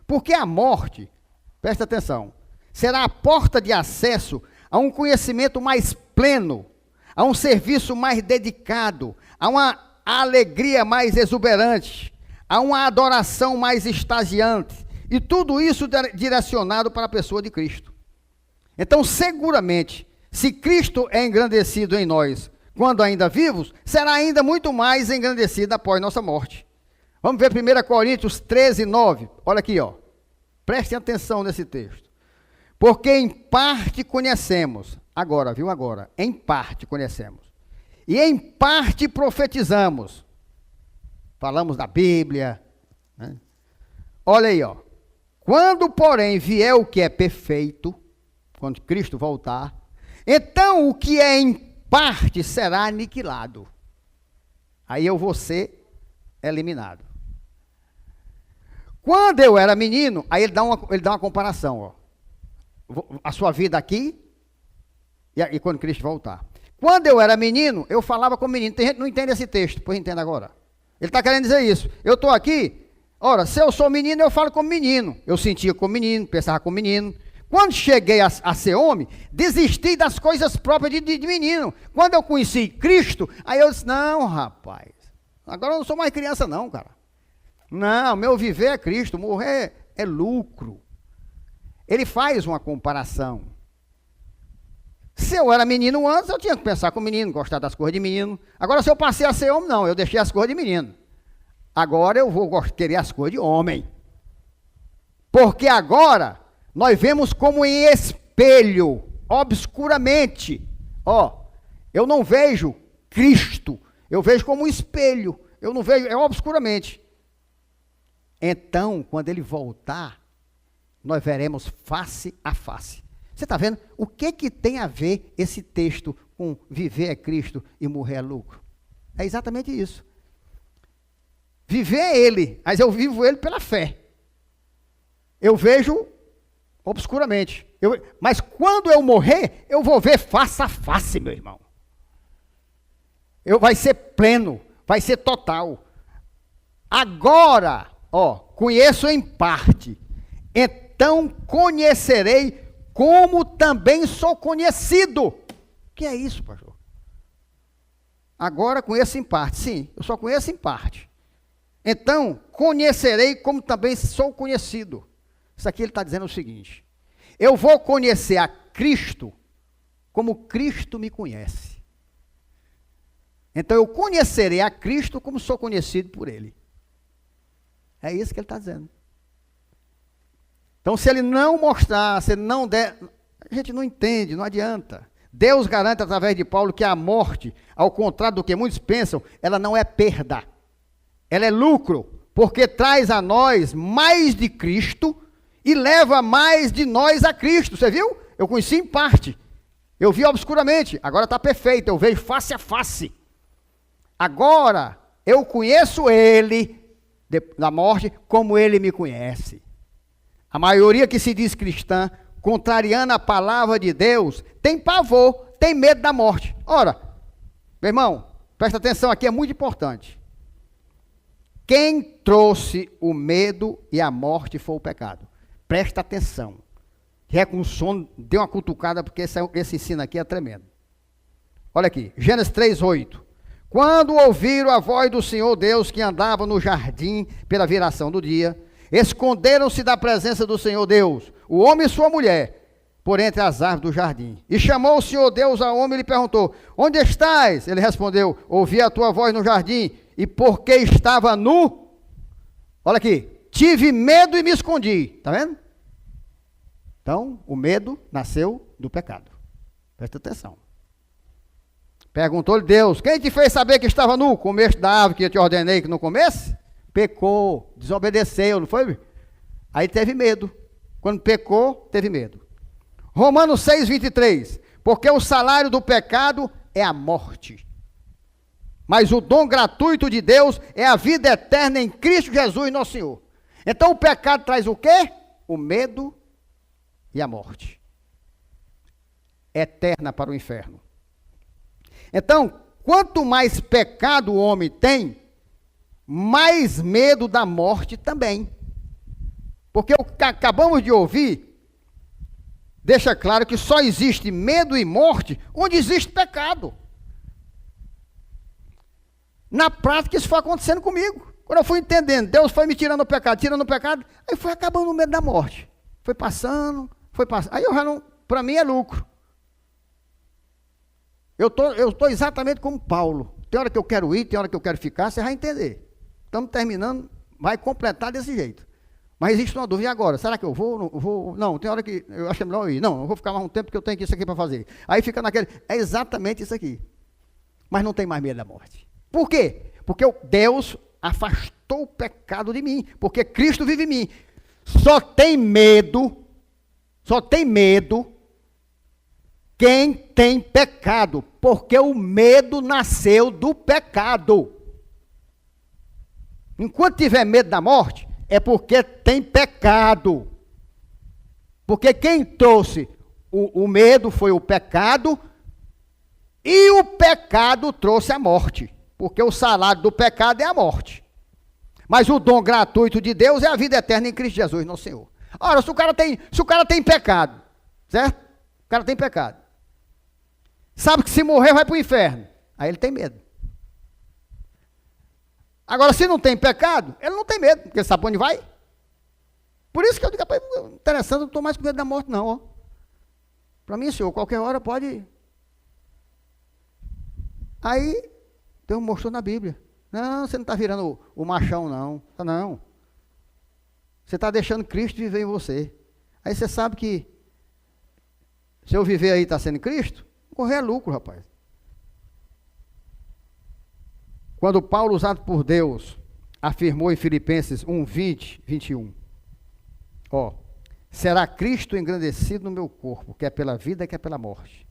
Porque a morte, presta atenção, será a porta de acesso a um conhecimento mais pleno, a um serviço mais dedicado, a uma alegria mais exuberante, a uma adoração mais extasiante. E tudo isso direcionado para a pessoa de Cristo. Então, seguramente, se Cristo é engrandecido em nós, quando ainda vivos, será ainda muito mais engrandecido após nossa morte. Vamos ver 1 Coríntios 13:9. Olha aqui, ó. Prestem atenção nesse texto. Porque em parte conhecemos, agora, em parte conhecemos. E em parte profetizamos. Falamos da Bíblia, né? Olha aí, ó. Quando, porém, vier o que é perfeito, quando Cristo voltar, então o que é em parte será aniquilado. Aí eu vou ser eliminado. Quando eu era menino, aí ele dá uma comparação, ó. A sua vida aqui e quando Cristo voltar. Quando eu era menino, eu falava como menino. Tem gente que não entende esse texto, pois entenda agora. Ele está querendo dizer isso. Eu estou aqui. Ora, se eu sou menino, eu falo como menino. Eu sentia como menino, pensava como menino. Quando cheguei a ser homem, desisti das coisas próprias de menino. Quando eu conheci Cristo, aí eu disse, não, rapaz, agora eu não sou mais criança não, cara. Não, meu viver é Cristo, morrer é lucro. Ele faz uma comparação. Se eu era menino antes, eu tinha que pensar como menino, gostar das coisas de menino. Agora, se eu passei a ser homem, não, eu deixei as coisas de menino. Agora eu vou querer as coisas de homem. Porque agora nós vemos como em espelho, obscuramente. Ó, eu não vejo Cristo, eu vejo como um espelho. Eu não vejo, é obscuramente. Então, quando ele voltar, nós veremos face a face. Você está vendo? O que tem a ver esse texto com viver é Cristo e morrer é lucro? É exatamente isso. Viver é Ele, mas eu vivo Ele pela fé. Eu vejo obscuramente. Mas quando eu morrer, eu vou ver face a face, meu irmão. Vai ser pleno, vai ser total. Agora, conheço em parte, então conhecerei como também sou conhecido. O que é isso, pastor? Agora conheço em parte. Sim, eu só conheço em parte. Então, conhecerei como também sou conhecido. Isso aqui ele está dizendo o seguinte: eu vou conhecer a Cristo como Cristo me conhece. Então, eu conhecerei a Cristo como sou conhecido por Ele. É isso que ele está dizendo. Então, se ele não mostrar, se ele não der, a gente não entende, não adianta. Deus garante através de Paulo que a morte, ao contrário do que muitos pensam, ela não é perda. Ela é lucro, porque traz a nós mais de Cristo e leva mais de nós a Cristo. Você viu? Eu conheci em parte. Eu vi obscuramente, agora está perfeito, eu vejo face a face. Agora, eu conheço Ele, da morte, como Ele me conhece. A maioria que se diz cristã, contrariando a palavra de Deus, tem pavor, tem medo da morte. Ora, meu irmão, presta atenção aqui, é muito importante. Quem trouxe o medo e a morte foi o pecado. Presta atenção. Se é com sono, dê uma cutucada, porque esse ensino aqui é tremendo. Olha aqui, Gênesis 3:8. Quando ouviram a voz do Senhor Deus que andava no jardim pela viração do dia, esconderam-se da presença do Senhor Deus, o homem e sua mulher, por entre as árvores do jardim. E chamou o Senhor Deus ao homem e lhe perguntou: onde estás? Ele respondeu: ouvi a tua voz no jardim, e porque estava nu, olha aqui, tive medo e me escondi. Está vendo? Então, o medo nasceu do pecado. Presta atenção. Perguntou-lhe Deus: quem te fez saber que estava nu? Comeste da árvore que eu te ordenei que não comesse? Pecou, desobedeceu, não foi? Aí teve medo. Quando pecou, teve medo. Romanos 6:23. Porque o salário do pecado é a morte, mas o dom gratuito de Deus é a vida eterna em Cristo Jesus, nosso Senhor. Então o pecado traz o quê? O medo e a morte eterna para o inferno. Então, quanto mais pecado o homem tem, mais medo da morte também. Porque o que acabamos de ouvir deixa claro que só existe medo e morte onde existe pecado. Na prática, isso foi acontecendo comigo. Quando eu fui entendendo, Deus foi me tirando o pecado, aí foi acabando o medo da morte. Foi passando. Aí eu já não, para mim é lucro. Eu tô exatamente como Paulo. Tem hora que eu quero ir, tem hora que eu quero ficar, você vai entender. Estamos terminando, vai completar desse jeito. Mas existe uma dúvida, e agora? Será que eu vou? Não, vou? Não, tem hora que eu acho que é melhor eu ir. Não, eu vou ficar mais um tempo porque eu tenho isso aqui para fazer. Aí fica naquele, é exatamente isso aqui. Mas não tem mais medo da morte. Por quê? Porque Deus afastou o pecado de mim, porque Cristo vive em mim. Só tem medo quem tem pecado, porque o medo nasceu do pecado. Enquanto tiver medo da morte, é porque tem pecado. Porque quem trouxe o medo foi o pecado, e o pecado trouxe a morte. Porque o salário do pecado é a morte. Mas o dom gratuito de Deus é a vida eterna em Cristo Jesus, nosso Senhor. Ora, se o cara tem pecado, certo? O cara tem pecado. Sabe que se morrer vai para o inferno. Aí ele tem medo. Agora, se não tem pecado, ele não tem medo, porque ele sabe para onde vai. Por isso que eu digo, rapaz, interessante, eu não estou mais com medo da morte, não. Ó. Para mim, senhor, qualquer hora pode. Aí, Deus mostrou na Bíblia. Não, você não está virando o machão, não. Não. Você está deixando Cristo viver em você. Aí você sabe que, se eu viver aí está sendo Cristo, correr é lucro, rapaz. Quando Paulo, usado por Deus, afirmou em Filipenses 1:20, 21. Ó, será Cristo engrandecido no meu corpo, quer pela vida, quer pela morte.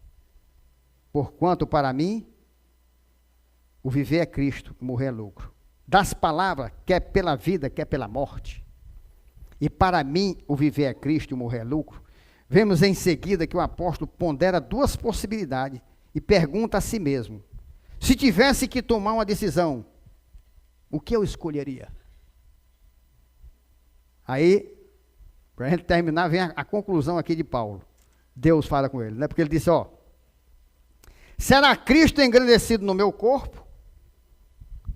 Porquanto para mim, o viver é Cristo, o morrer é lucro. Das palavras, quer pela vida, quer pela morte. E para mim, o viver é Cristo, o morrer é lucro. Vemos em seguida que o apóstolo pondera duas possibilidades e pergunta a si mesmo: se tivesse que tomar uma decisão, o que eu escolheria? Aí, para a gente terminar, vem a conclusão aqui de Paulo. Deus fala com ele, né? Porque ele disse, ó, será Cristo engrandecido no meu corpo,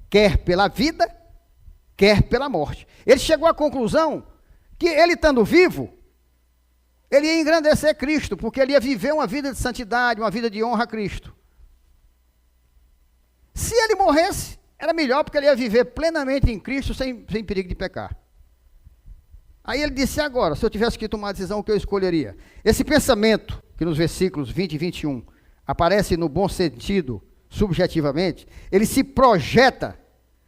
quer pela vida, quer pela morte. Ele chegou à conclusão que ele estando vivo, ele ia engrandecer Cristo, porque ele ia viver uma vida de santidade, uma vida de honra a Cristo. Se ele morresse, era melhor, porque ele ia viver plenamente em Cristo, sem perigo de pecar. Aí ele disse, agora, se eu tivesse que tomar a decisão, o que eu escolheria? Esse pensamento, que nos versículos 20 e 21, aparece no bom sentido, subjetivamente, ele se projeta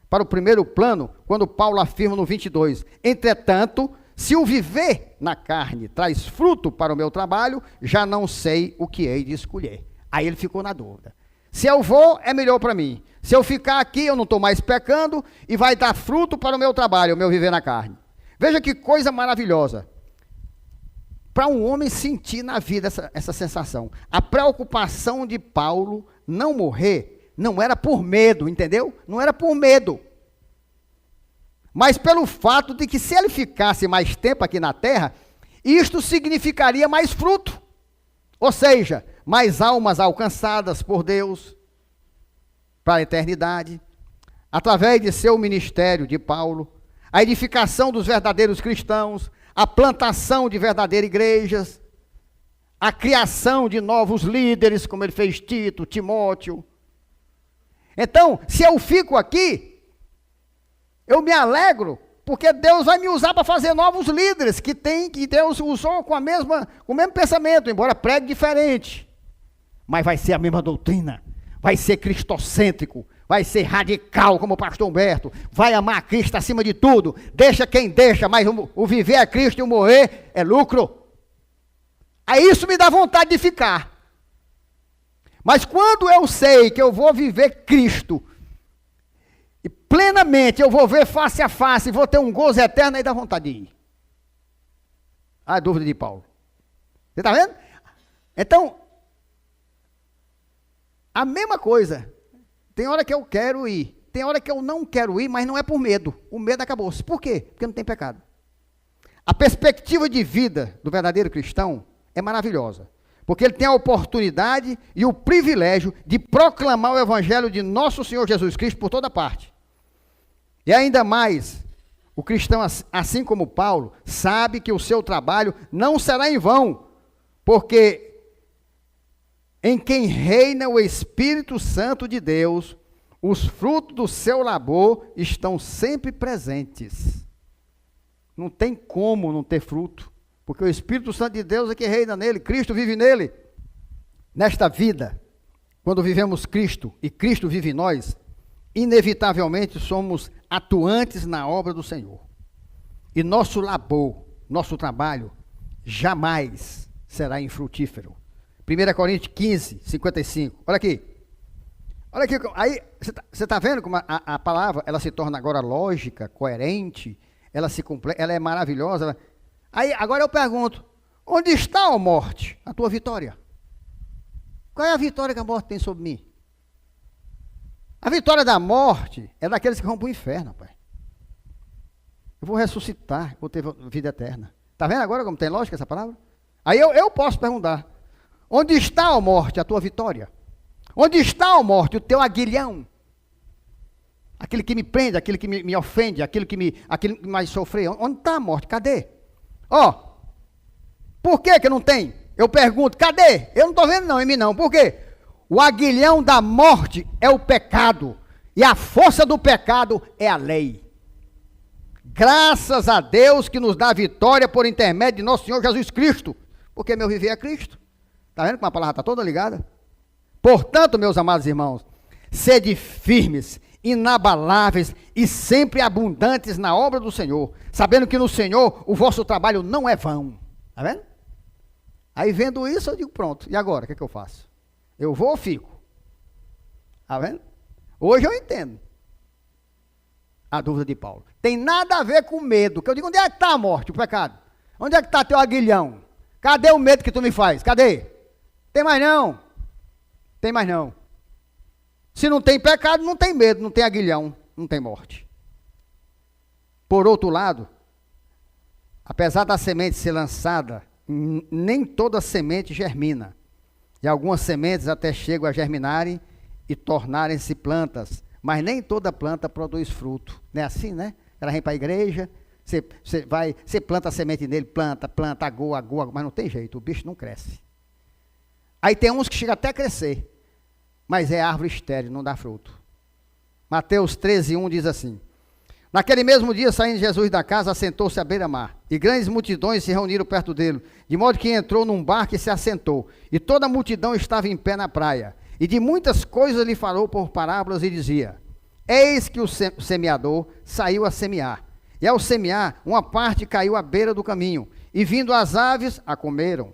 para o primeiro plano, quando Paulo afirma no 22, entretanto, se o viver na carne traz fruto para o meu trabalho, já não sei o que hei de escolher. Aí ele ficou na dúvida. Se eu vou, é melhor para mim. Se eu ficar aqui, eu não estou mais pecando e vai dar fruto para o meu trabalho, o meu viver na carne. Veja que coisa maravilhosa. Para um homem sentir na vida essa sensação. A preocupação de Paulo não morrer não era por medo, entendeu? Não era por medo. Mas pelo fato de que se ele ficasse mais tempo aqui na terra, isto significaria mais fruto. Ou seja, mais almas alcançadas por Deus para a eternidade, através de seu ministério de Paulo, a edificação dos verdadeiros cristãos, a plantação de verdadeiras igrejas, a criação de novos líderes, como ele fez Tito, Timóteo. Então, se eu fico aqui, eu me alegro, porque Deus vai me usar para fazer novos líderes, que Deus usou com o mesmo pensamento, embora pregue diferente. Mas vai ser a mesma doutrina, vai ser cristocêntrico, vai ser radical, como o pastor Humberto, vai amar Cristo acima de tudo, deixa quem deixa, mas o viver é Cristo e o morrer é lucro. Aí isso me dá vontade de ficar. Mas quando eu sei que eu vou viver Cristo, e plenamente eu vou ver face a face, vou ter um gozo eterno, aí dá vontade de ir. A dúvida de Paulo. Você está vendo? Então, a mesma coisa. Tem hora que eu quero ir, tem hora que eu não quero ir, mas não é por medo. O medo acabou-se. Por quê? Porque não tem pecado. A perspectiva de vida do verdadeiro cristão é maravilhosa. Porque ele tem a oportunidade e o privilégio de proclamar o evangelho de nosso Senhor Jesus Cristo por toda parte. E ainda mais, o cristão, assim como Paulo, sabe que o seu trabalho não será em vão, porque em quem reina o Espírito Santo de Deus, os frutos do seu labor estão sempre presentes. Não tem como não ter fruto, porque o Espírito Santo de Deus é que reina nele, Cristo vive nele. Nesta vida, quando vivemos Cristo e Cristo vive em nós, inevitavelmente somos atuantes na obra do Senhor. E nosso labor, nosso trabalho, jamais será infrutífero. 1 Coríntios 15, 55. Olha aqui. Olha aqui. Aí, você está vendo como a palavra ela se torna agora lógica, coerente, ela é maravilhosa. Aí, agora eu pergunto, onde está, ó morte, a tua vitória? Qual é a vitória que a morte tem sobre mim? A vitória da morte é daqueles que vão para o inferno, pai. Eu vou ressuscitar, vou ter vida eterna. Está vendo agora como tem lógica essa palavra? Aí eu posso perguntar, onde está, ó morte, a tua vitória? Onde está, ó morte, o teu aguilhão? Aquele que me prende, aquele que me ofende, aquele que me mais sofre. Onde está a morte? Cadê? Ó, por que não tem? Eu pergunto, cadê? Eu não estou vendo não, em mim não. Por quê? O aguilhão da morte é o pecado. E a força do pecado é a lei. Graças a Deus que nos dá vitória por intermédio de nosso Senhor Jesus Cristo. Porque meu viver é Cristo. Está vendo como a palavra está toda ligada? Portanto, meus amados irmãos, sede firmes, inabaláveis e sempre abundantes na obra do Senhor, sabendo que no Senhor o vosso trabalho não é vão. Está vendo? Aí vendo isso eu digo, pronto, e agora, o que é que eu faço? Eu vou ou fico? Está vendo? Hoje eu entendo a dúvida de Paulo. Tem nada a ver com medo, que eu digo, onde é que está a morte, o pecado? Onde é que está teu aguilhão? Cadê o medo que tu me faz? Cadê? Tem mais não. Tem mais não. Se não tem pecado, não tem medo, não tem aguilhão, não tem morte. Por outro lado, apesar da semente ser lançada, nem toda semente germina. E algumas sementes até chegam a germinarem e tornarem-se plantas, mas nem toda planta produz fruto. Não é assim, né? Ela vem para a igreja, você planta a semente nele, planta, agoa, mas não tem jeito, o bicho não cresce. Aí tem uns que chegam até a crescer, mas é árvore estéril, não dá fruto. Mateus 13:1 diz assim: naquele mesmo dia, saindo Jesus da casa, assentou-se à beira-mar, e grandes multidões se reuniram perto dele, de modo que entrou num barco e se assentou, e toda a multidão estava em pé na praia, e de muitas coisas lhe falou por parábolas, e dizia: eis que o semeador saiu a semear, e ao semear, uma parte caiu à beira do caminho, e vindo as aves, a comeram.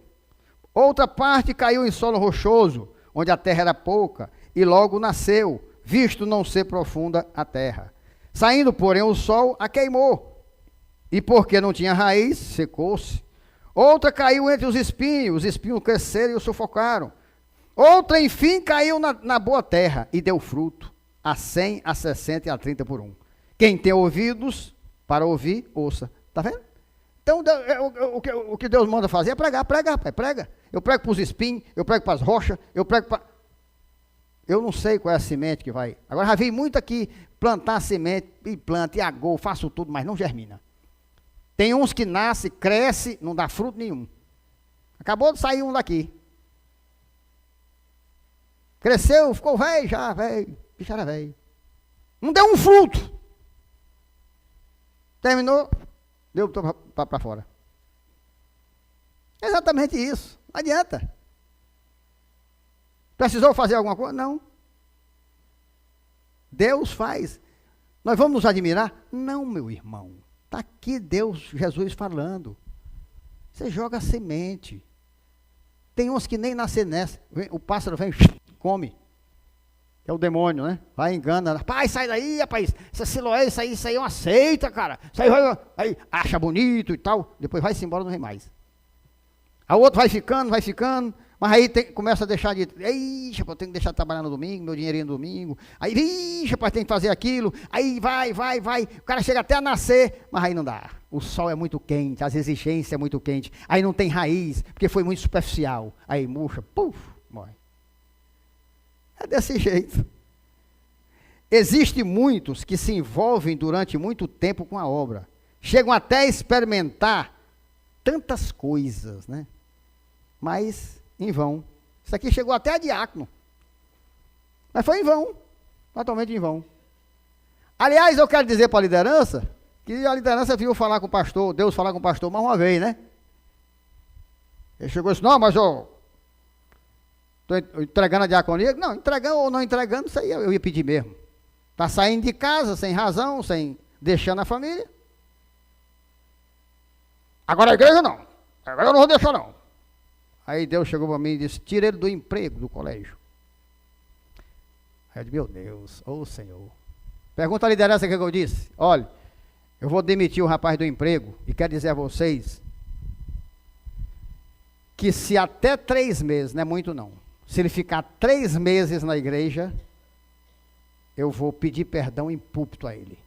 Outra parte caiu em solo rochoso, onde a terra era pouca, e logo nasceu, visto não ser profunda a terra. Saindo, porém, o sol a queimou, e porque não tinha raiz, secou-se. Outra caiu entre os espinhos cresceram e o sufocaram. Outra, enfim, caiu na boa terra, e deu fruto, a 100, a 60 e a 30 por um. Quem tem ouvidos para ouvir, ouça. Está vendo? Então, o que Deus manda fazer é pregar, rapaz, prega. Eu prego para os espinhos, eu prego para as rochas, eu prego para... Eu não sei qual é a semente que vai... Agora, já vi muito aqui plantar semente, e planta, e agou, faço tudo, mas não germina. Tem uns que nasce, cresce, não dá fruto nenhum. Acabou de sair um daqui. Cresceu, ficou velho já, velho. Bicho era velho. Não deu um fruto. Terminou, deu para fora. É exatamente isso. Não adianta. Precisou fazer alguma coisa? Não. Deus faz. Nós vamos nos admirar? Não, meu irmão. Está aqui Deus, Jesus falando. Você joga a semente. Tem uns que nem nascem nessa. O pássaro vem, come. É o demônio, né? Vai, engana. Pai, sai daí, rapaz. Essa siloé, isso aí é uma seita, cara. Isso aí acha bonito e tal. Depois vai-se embora, não vem mais. A outra vai ficando. Mas aí começa a deixar de... Ixi, eu tenho que deixar de trabalhar no domingo, meu dinheirinho no domingo. Aí, ixi, rapaz, tem que fazer aquilo. Aí vai. O cara chega até a nascer, mas aí não dá. O sol é muito quente, as exigências é muito quente. Aí não tem raiz, porque foi muito superficial. Aí murcha, puf, morre. É desse jeito. Existem muitos que se envolvem durante muito tempo com a obra. Chegam até a experimentar tantas coisas, né? Mas em vão. Isso aqui chegou até a diácono. Mas foi em vão. Totalmente em vão. Aliás, eu quero dizer para a liderança, que a liderança viu falar com o pastor, Deus falar com o pastor mais uma vez, né? Ele chegou e disse, não, mas eu estou entregando a diaconia. Não, entregando ou não entregando, isso aí eu ia pedir mesmo. Está saindo de casa, sem razão, sem deixando a família. Agora a igreja não. Agora eu não vou deixar não. Aí Deus chegou para mim e disse, tira ele do emprego do colégio. Aí eu disse, meu Deus, ô Senhor. Pergunta à liderança o que eu disse. Olha, eu vou demitir o rapaz do emprego e quero dizer a vocês que se até 3 meses, não é muito não, se ele ficar 3 meses na igreja, eu vou pedir perdão em púlpito a ele.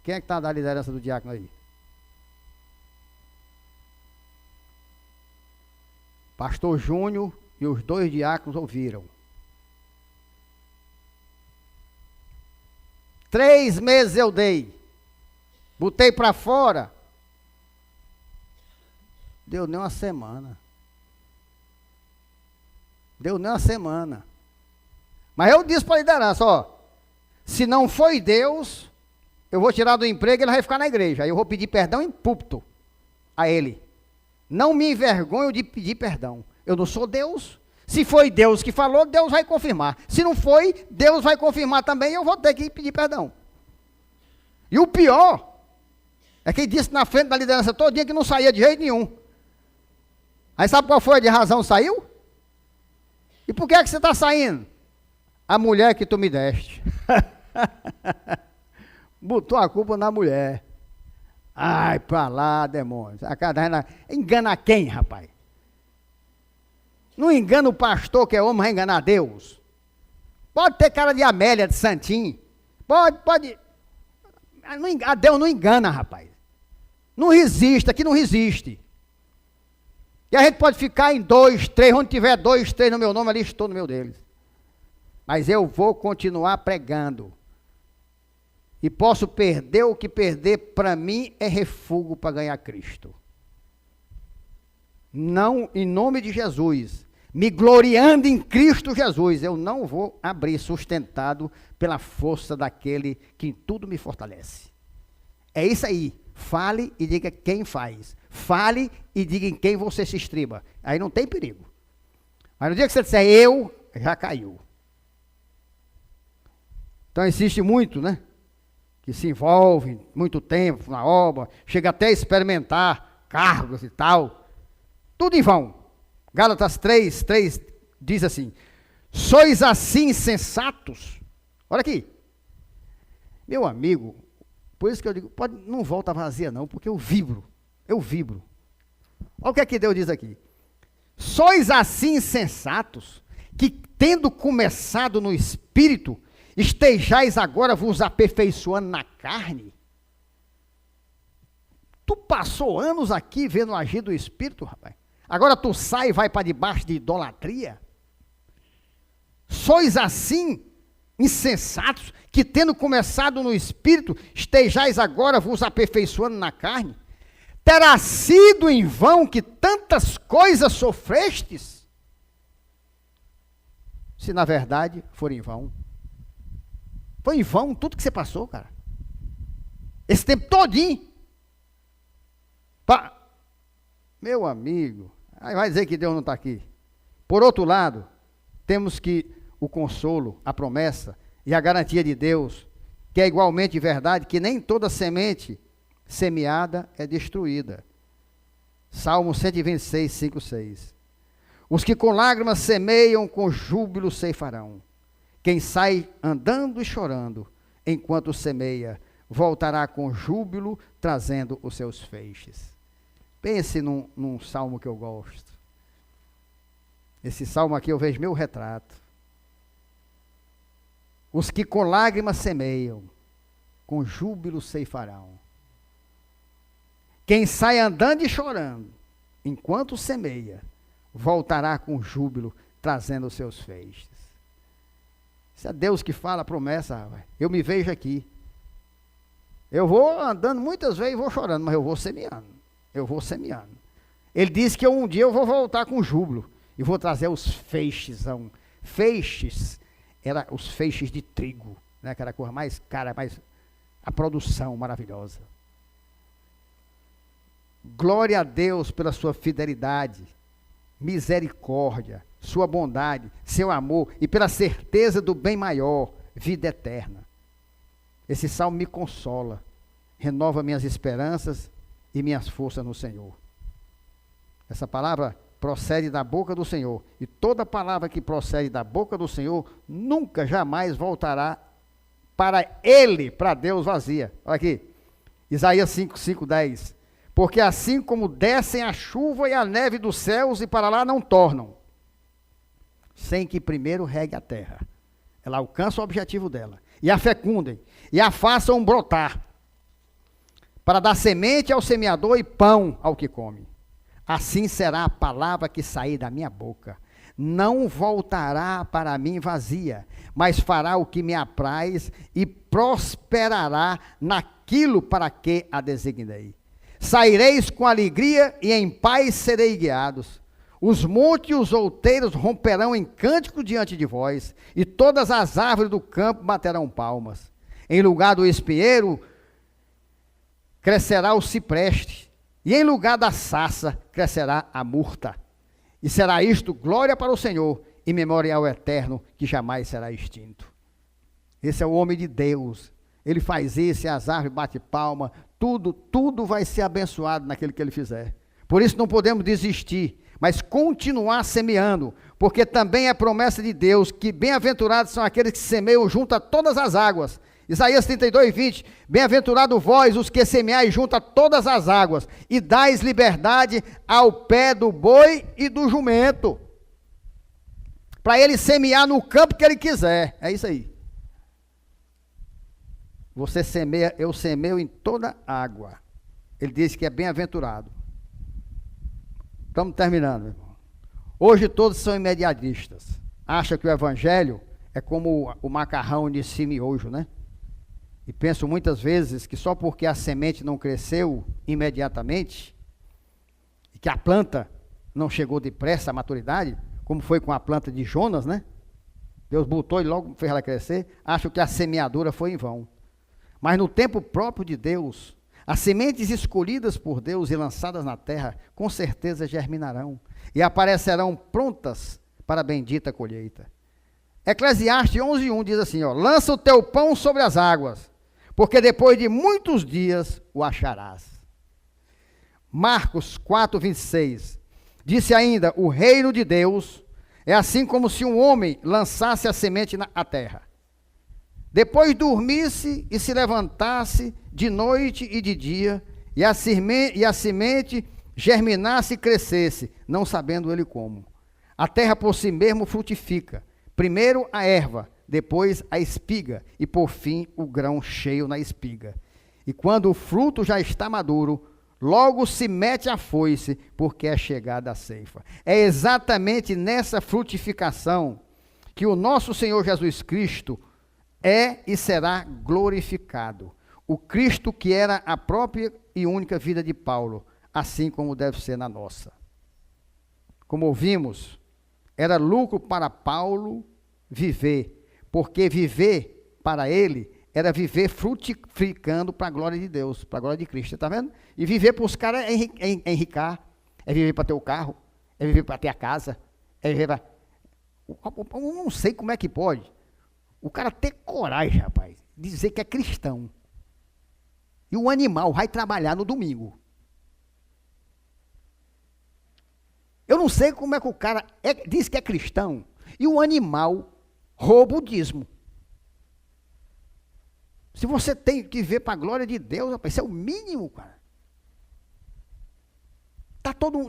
Quem é que está da liderança do diácono aí? Pastor Júnior e os 2 diáconos ouviram. 3 meses eu dei. Botei para fora. Deu nem uma semana. Mas eu disse para a liderança, ó, se não foi Deus, eu vou tirar do emprego e ele vai ficar na igreja. Aí eu vou pedir perdão em púlpito a ele. Não me envergonho de pedir perdão. Eu não sou Deus. Se foi Deus que falou, Deus vai confirmar. Se não foi, Deus vai confirmar também e eu vou ter que pedir perdão. E o pior é que ele disse na frente da liderança todinha que não saía de jeito nenhum. Aí sabe qual foi a de razão saiu? E por que é que você está saindo? A mulher que tu me deste. Botou a culpa na mulher. Ai, pra lá, demônio. Engana quem, rapaz? Não engana o pastor que é homem, vai enganar Deus. Pode ter cara de Amélia, de Santinho. Pode. A Deus não engana, rapaz. Não resiste, aqui não resiste. E a gente pode ficar em 2, 3, onde tiver 2, 3 no meu nome, ali estou no meu deles. Mas eu vou continuar pregando. E posso perder o que perder, para mim é refúgio para ganhar Cristo. Não, em nome de Jesus, me gloriando em Cristo Jesus, eu não vou abrir sustentado pela força daquele que em tudo me fortalece. É isso aí. Fale e diga quem faz. Fale e diga em quem você se estriba. Aí não tem perigo. Mas no dia que você disser eu, já caiu. Então existe muito, né? Que se envolve muito tempo na obra, chega até a experimentar cargos e tal. Tudo em vão. Gálatas 3 diz assim: sois assim insensatos. Olha aqui. Meu amigo, por isso que eu digo, não volta vazia não, porque eu vibro. Olha o que é que Deus diz aqui. Sois assim insensatos, que tendo começado no Espírito, estejais agora vos aperfeiçoando na carne. Tu passou anos aqui vendo o agir do Espírito, rapaz. Agora tu sai e vai para debaixo de idolatria. Sois assim insensatos, que tendo começado no Espírito, estejais agora vos aperfeiçoando na carne. Terá sido em vão que tantas coisas sofrestes? Se na verdade for em vão. Foi em vão tudo que você passou, cara. Esse tempo todinho. Meu amigo, aí vai dizer que Deus não está aqui. Por outro lado, temos que o consolo, a promessa e a garantia de Deus, que é igualmente verdade, que nem toda semente semeada é destruída. Salmo 126, 5, 6. Os que com lágrimas semeiam, com júbilo ceifarão. Quem sai andando e chorando, enquanto semeia, voltará com júbilo, trazendo os seus feixes. Pense num salmo que eu gosto. Esse salmo aqui eu vejo meu retrato. Os que com lágrimas semeiam, com júbilo ceifarão. Quem sai andando e chorando, enquanto semeia, voltará com júbilo, trazendo os seus feixes. Isso é Deus que fala a promessa, rapaz. Eu me vejo aqui. Eu vou andando muitas vezes, vou chorando, mas eu vou semeando. Ele disse que um dia eu vou voltar com júbilo e vou trazer os feixes. Feixes, era os feixes de trigo, né? Que era a coisa mais cara, a produção maravilhosa. Glória a Deus pela sua fidelidade, misericórdia, sua bondade, seu amor e pela certeza do bem maior, vida eterna. Esse salmo me consola, renova minhas esperanças e minhas forças no Senhor. Essa palavra procede da boca do Senhor, e toda palavra que procede da boca do Senhor nunca, jamais voltará para Ele, para Deus vazia. Olha aqui, Isaías 5, 10. Porque assim como descem a chuva e a neve dos céus e para lá não tornam, sem que primeiro regue a terra. Ela alcança o objetivo dela, e a fecundem, e a façam brotar, para dar semente ao semeador e pão ao que come. Assim será a palavra que sair da minha boca. Não voltará para mim vazia, mas fará o que me apraz e prosperará naquilo para que a designei. Saireis com alegria e em paz serei guiados. Os montes e os outeiros romperão em cântico diante de vós, e todas as árvores do campo baterão palmas. Em lugar do espinheiro crescerá o cipreste, e em lugar da sarça crescerá a murta. E será isto glória para o Senhor e memorial eterno que jamais será extinto. Esse é o homem de Deus. Ele faz isso, as árvores bate palma, tudo vai ser abençoado naquele que ele fizer. Por isso não podemos desistir, mas continuar semeando, porque também é promessa de Deus que bem-aventurados são aqueles que semeiam junto a todas as águas. Isaías 32, 20, bem-aventurado vós, os que semeais junto a todas as águas, e dais liberdade ao pé do boi e do jumento, para ele semear no campo que ele quiser. É isso aí. Você semeia, eu semeio em toda água. Ele diz que é bem-aventurado. Estamos terminando, meu irmão. Hoje todos são imediatistas. Acham que o evangelho é como o macarrão de miojo, né? E penso muitas vezes que só porque a semente não cresceu imediatamente, e que a planta não chegou depressa à maturidade, como foi com a planta de Jonas, né? Deus botou e logo fez ela crescer, acham que a semeadura foi em vão. Mas no tempo próprio de Deus, as sementes escolhidas por Deus e lançadas na terra, com certeza germinarão e aparecerão prontas para a bendita colheita. Eclesiastes 11:1 diz assim, ó, lança o teu pão sobre as águas, porque depois de muitos dias o acharás. Marcos 4:26 disse ainda, o reino de Deus é assim como se um homem lançasse a semente na terra. Depois dormisse e se levantasse de noite e de dia, e a semente germinasse e crescesse, não sabendo ele como. A terra por si mesmo frutifica, primeiro a erva, depois a espiga, e por fim o grão cheio na espiga. E quando o fruto já está maduro, logo se mete a foice, porque é chegada a ceifa. É exatamente nessa frutificação que o nosso Senhor Jesus Cristo é e será glorificado. O Cristo que era a própria e única vida de Paulo, assim como deve ser na nossa. Como ouvimos, era lucro para Paulo viver, porque viver para ele era viver frutificando para a glória de Deus, para a glória de Cristo, está vendo? E viver para os caras é enricar, é viver para ter o carro, é viver para ter a casa, é viver para... Eu não sei como é que pode o cara ter coragem, rapaz, de dizer que é cristão. E o animal vai trabalhar no domingo. Eu não sei como é que o cara diz que é cristão e o animal rouba o dízimo. Se você tem que ver para a glória de Deus, rapaz, isso é o mínimo, cara.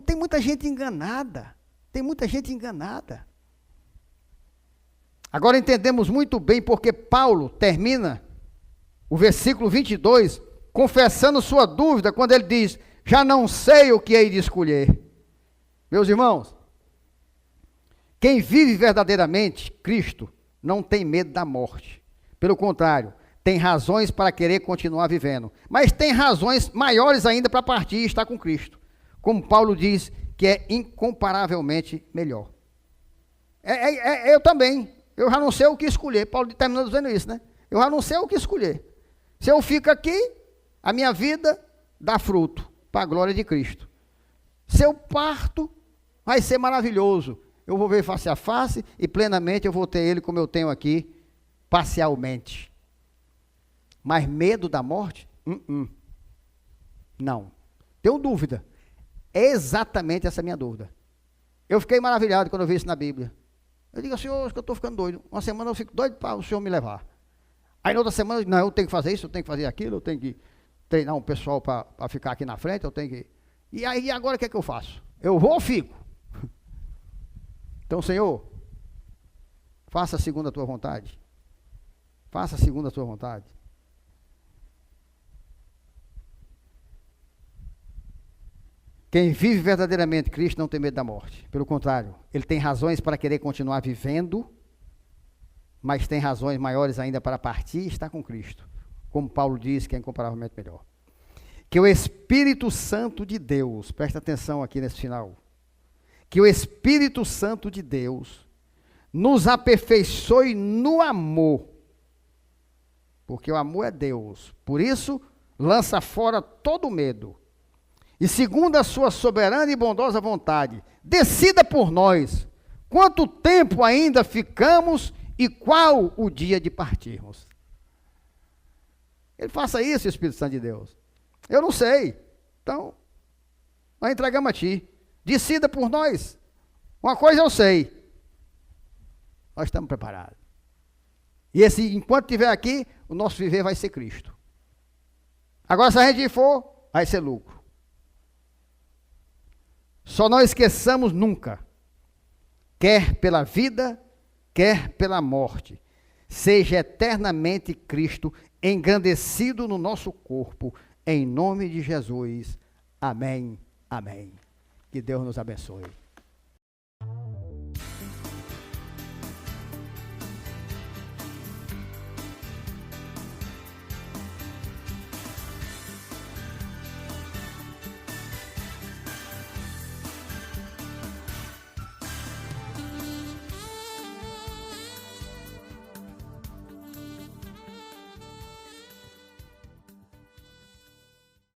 Tem muita gente enganada. Tem muita gente enganada. Agora entendemos muito bem porque Paulo termina o versículo 22 confessando sua dúvida quando ele diz, já não sei o que hei de escolher. Meus irmãos, quem vive verdadeiramente Cristo não tem medo da morte. Pelo contrário, tem razões para querer continuar vivendo. Mas tem razões maiores ainda para partir e estar com Cristo. Como Paulo diz, que é incomparavelmente melhor. Eu também. Eu já não sei o que escolher. Paulo terminou dizendo isso, né? Eu já não sei o que escolher. Se eu fico aqui, a minha vida dá fruto para a glória de Cristo. Se eu parto, vai ser maravilhoso. Eu vou ver face a face e plenamente eu vou ter ele como eu tenho aqui, parcialmente. Mas medo da morte? Não. Tenho dúvida. É exatamente essa minha dúvida. Eu fiquei maravilhado quando eu vi isso na Bíblia. Eu digo, Senhor, acho que eu estou ficando doido. Uma semana eu fico doido para o Senhor me levar. Aí na outra semana, eu digo, não, eu tenho que fazer isso, eu tenho que fazer aquilo, eu tenho que treinar um pessoal para ficar aqui na frente, eu tenho que... E aí agora o que é que eu faço? Eu vou ou fico? Então, Senhor, faça segundo a tua vontade. Faça segundo a tua vontade. Quem vive verdadeiramente Cristo não tem medo da morte. Pelo contrário, ele tem razões para querer continuar vivendo, mas tem razões maiores ainda para partir e estar com Cristo. Como Paulo diz, que é incomparavelmente melhor. Que o Espírito Santo de Deus, presta atenção aqui nesse final, que o Espírito Santo de Deus nos aperfeiçoe no amor, porque o amor é Deus. Por isso, lança fora todo medo. e segundo a sua soberana e bondosa vontade, decida por nós quanto tempo ainda ficamos e qual o dia de partirmos. Ele faça isso, Espírito Santo de Deus. Eu não sei. Então, nós entregamos a ti. Decida por nós. Uma coisa eu sei. Nós estamos preparados. E enquanto estiver aqui, o nosso viver vai ser Cristo. Agora, se a gente for, vai ser lucro. Só não esqueçamos nunca, quer pela vida, quer pela morte, seja eternamente Cristo engrandecido no nosso corpo, em nome de Jesus. Amém, amém. Que Deus nos abençoe.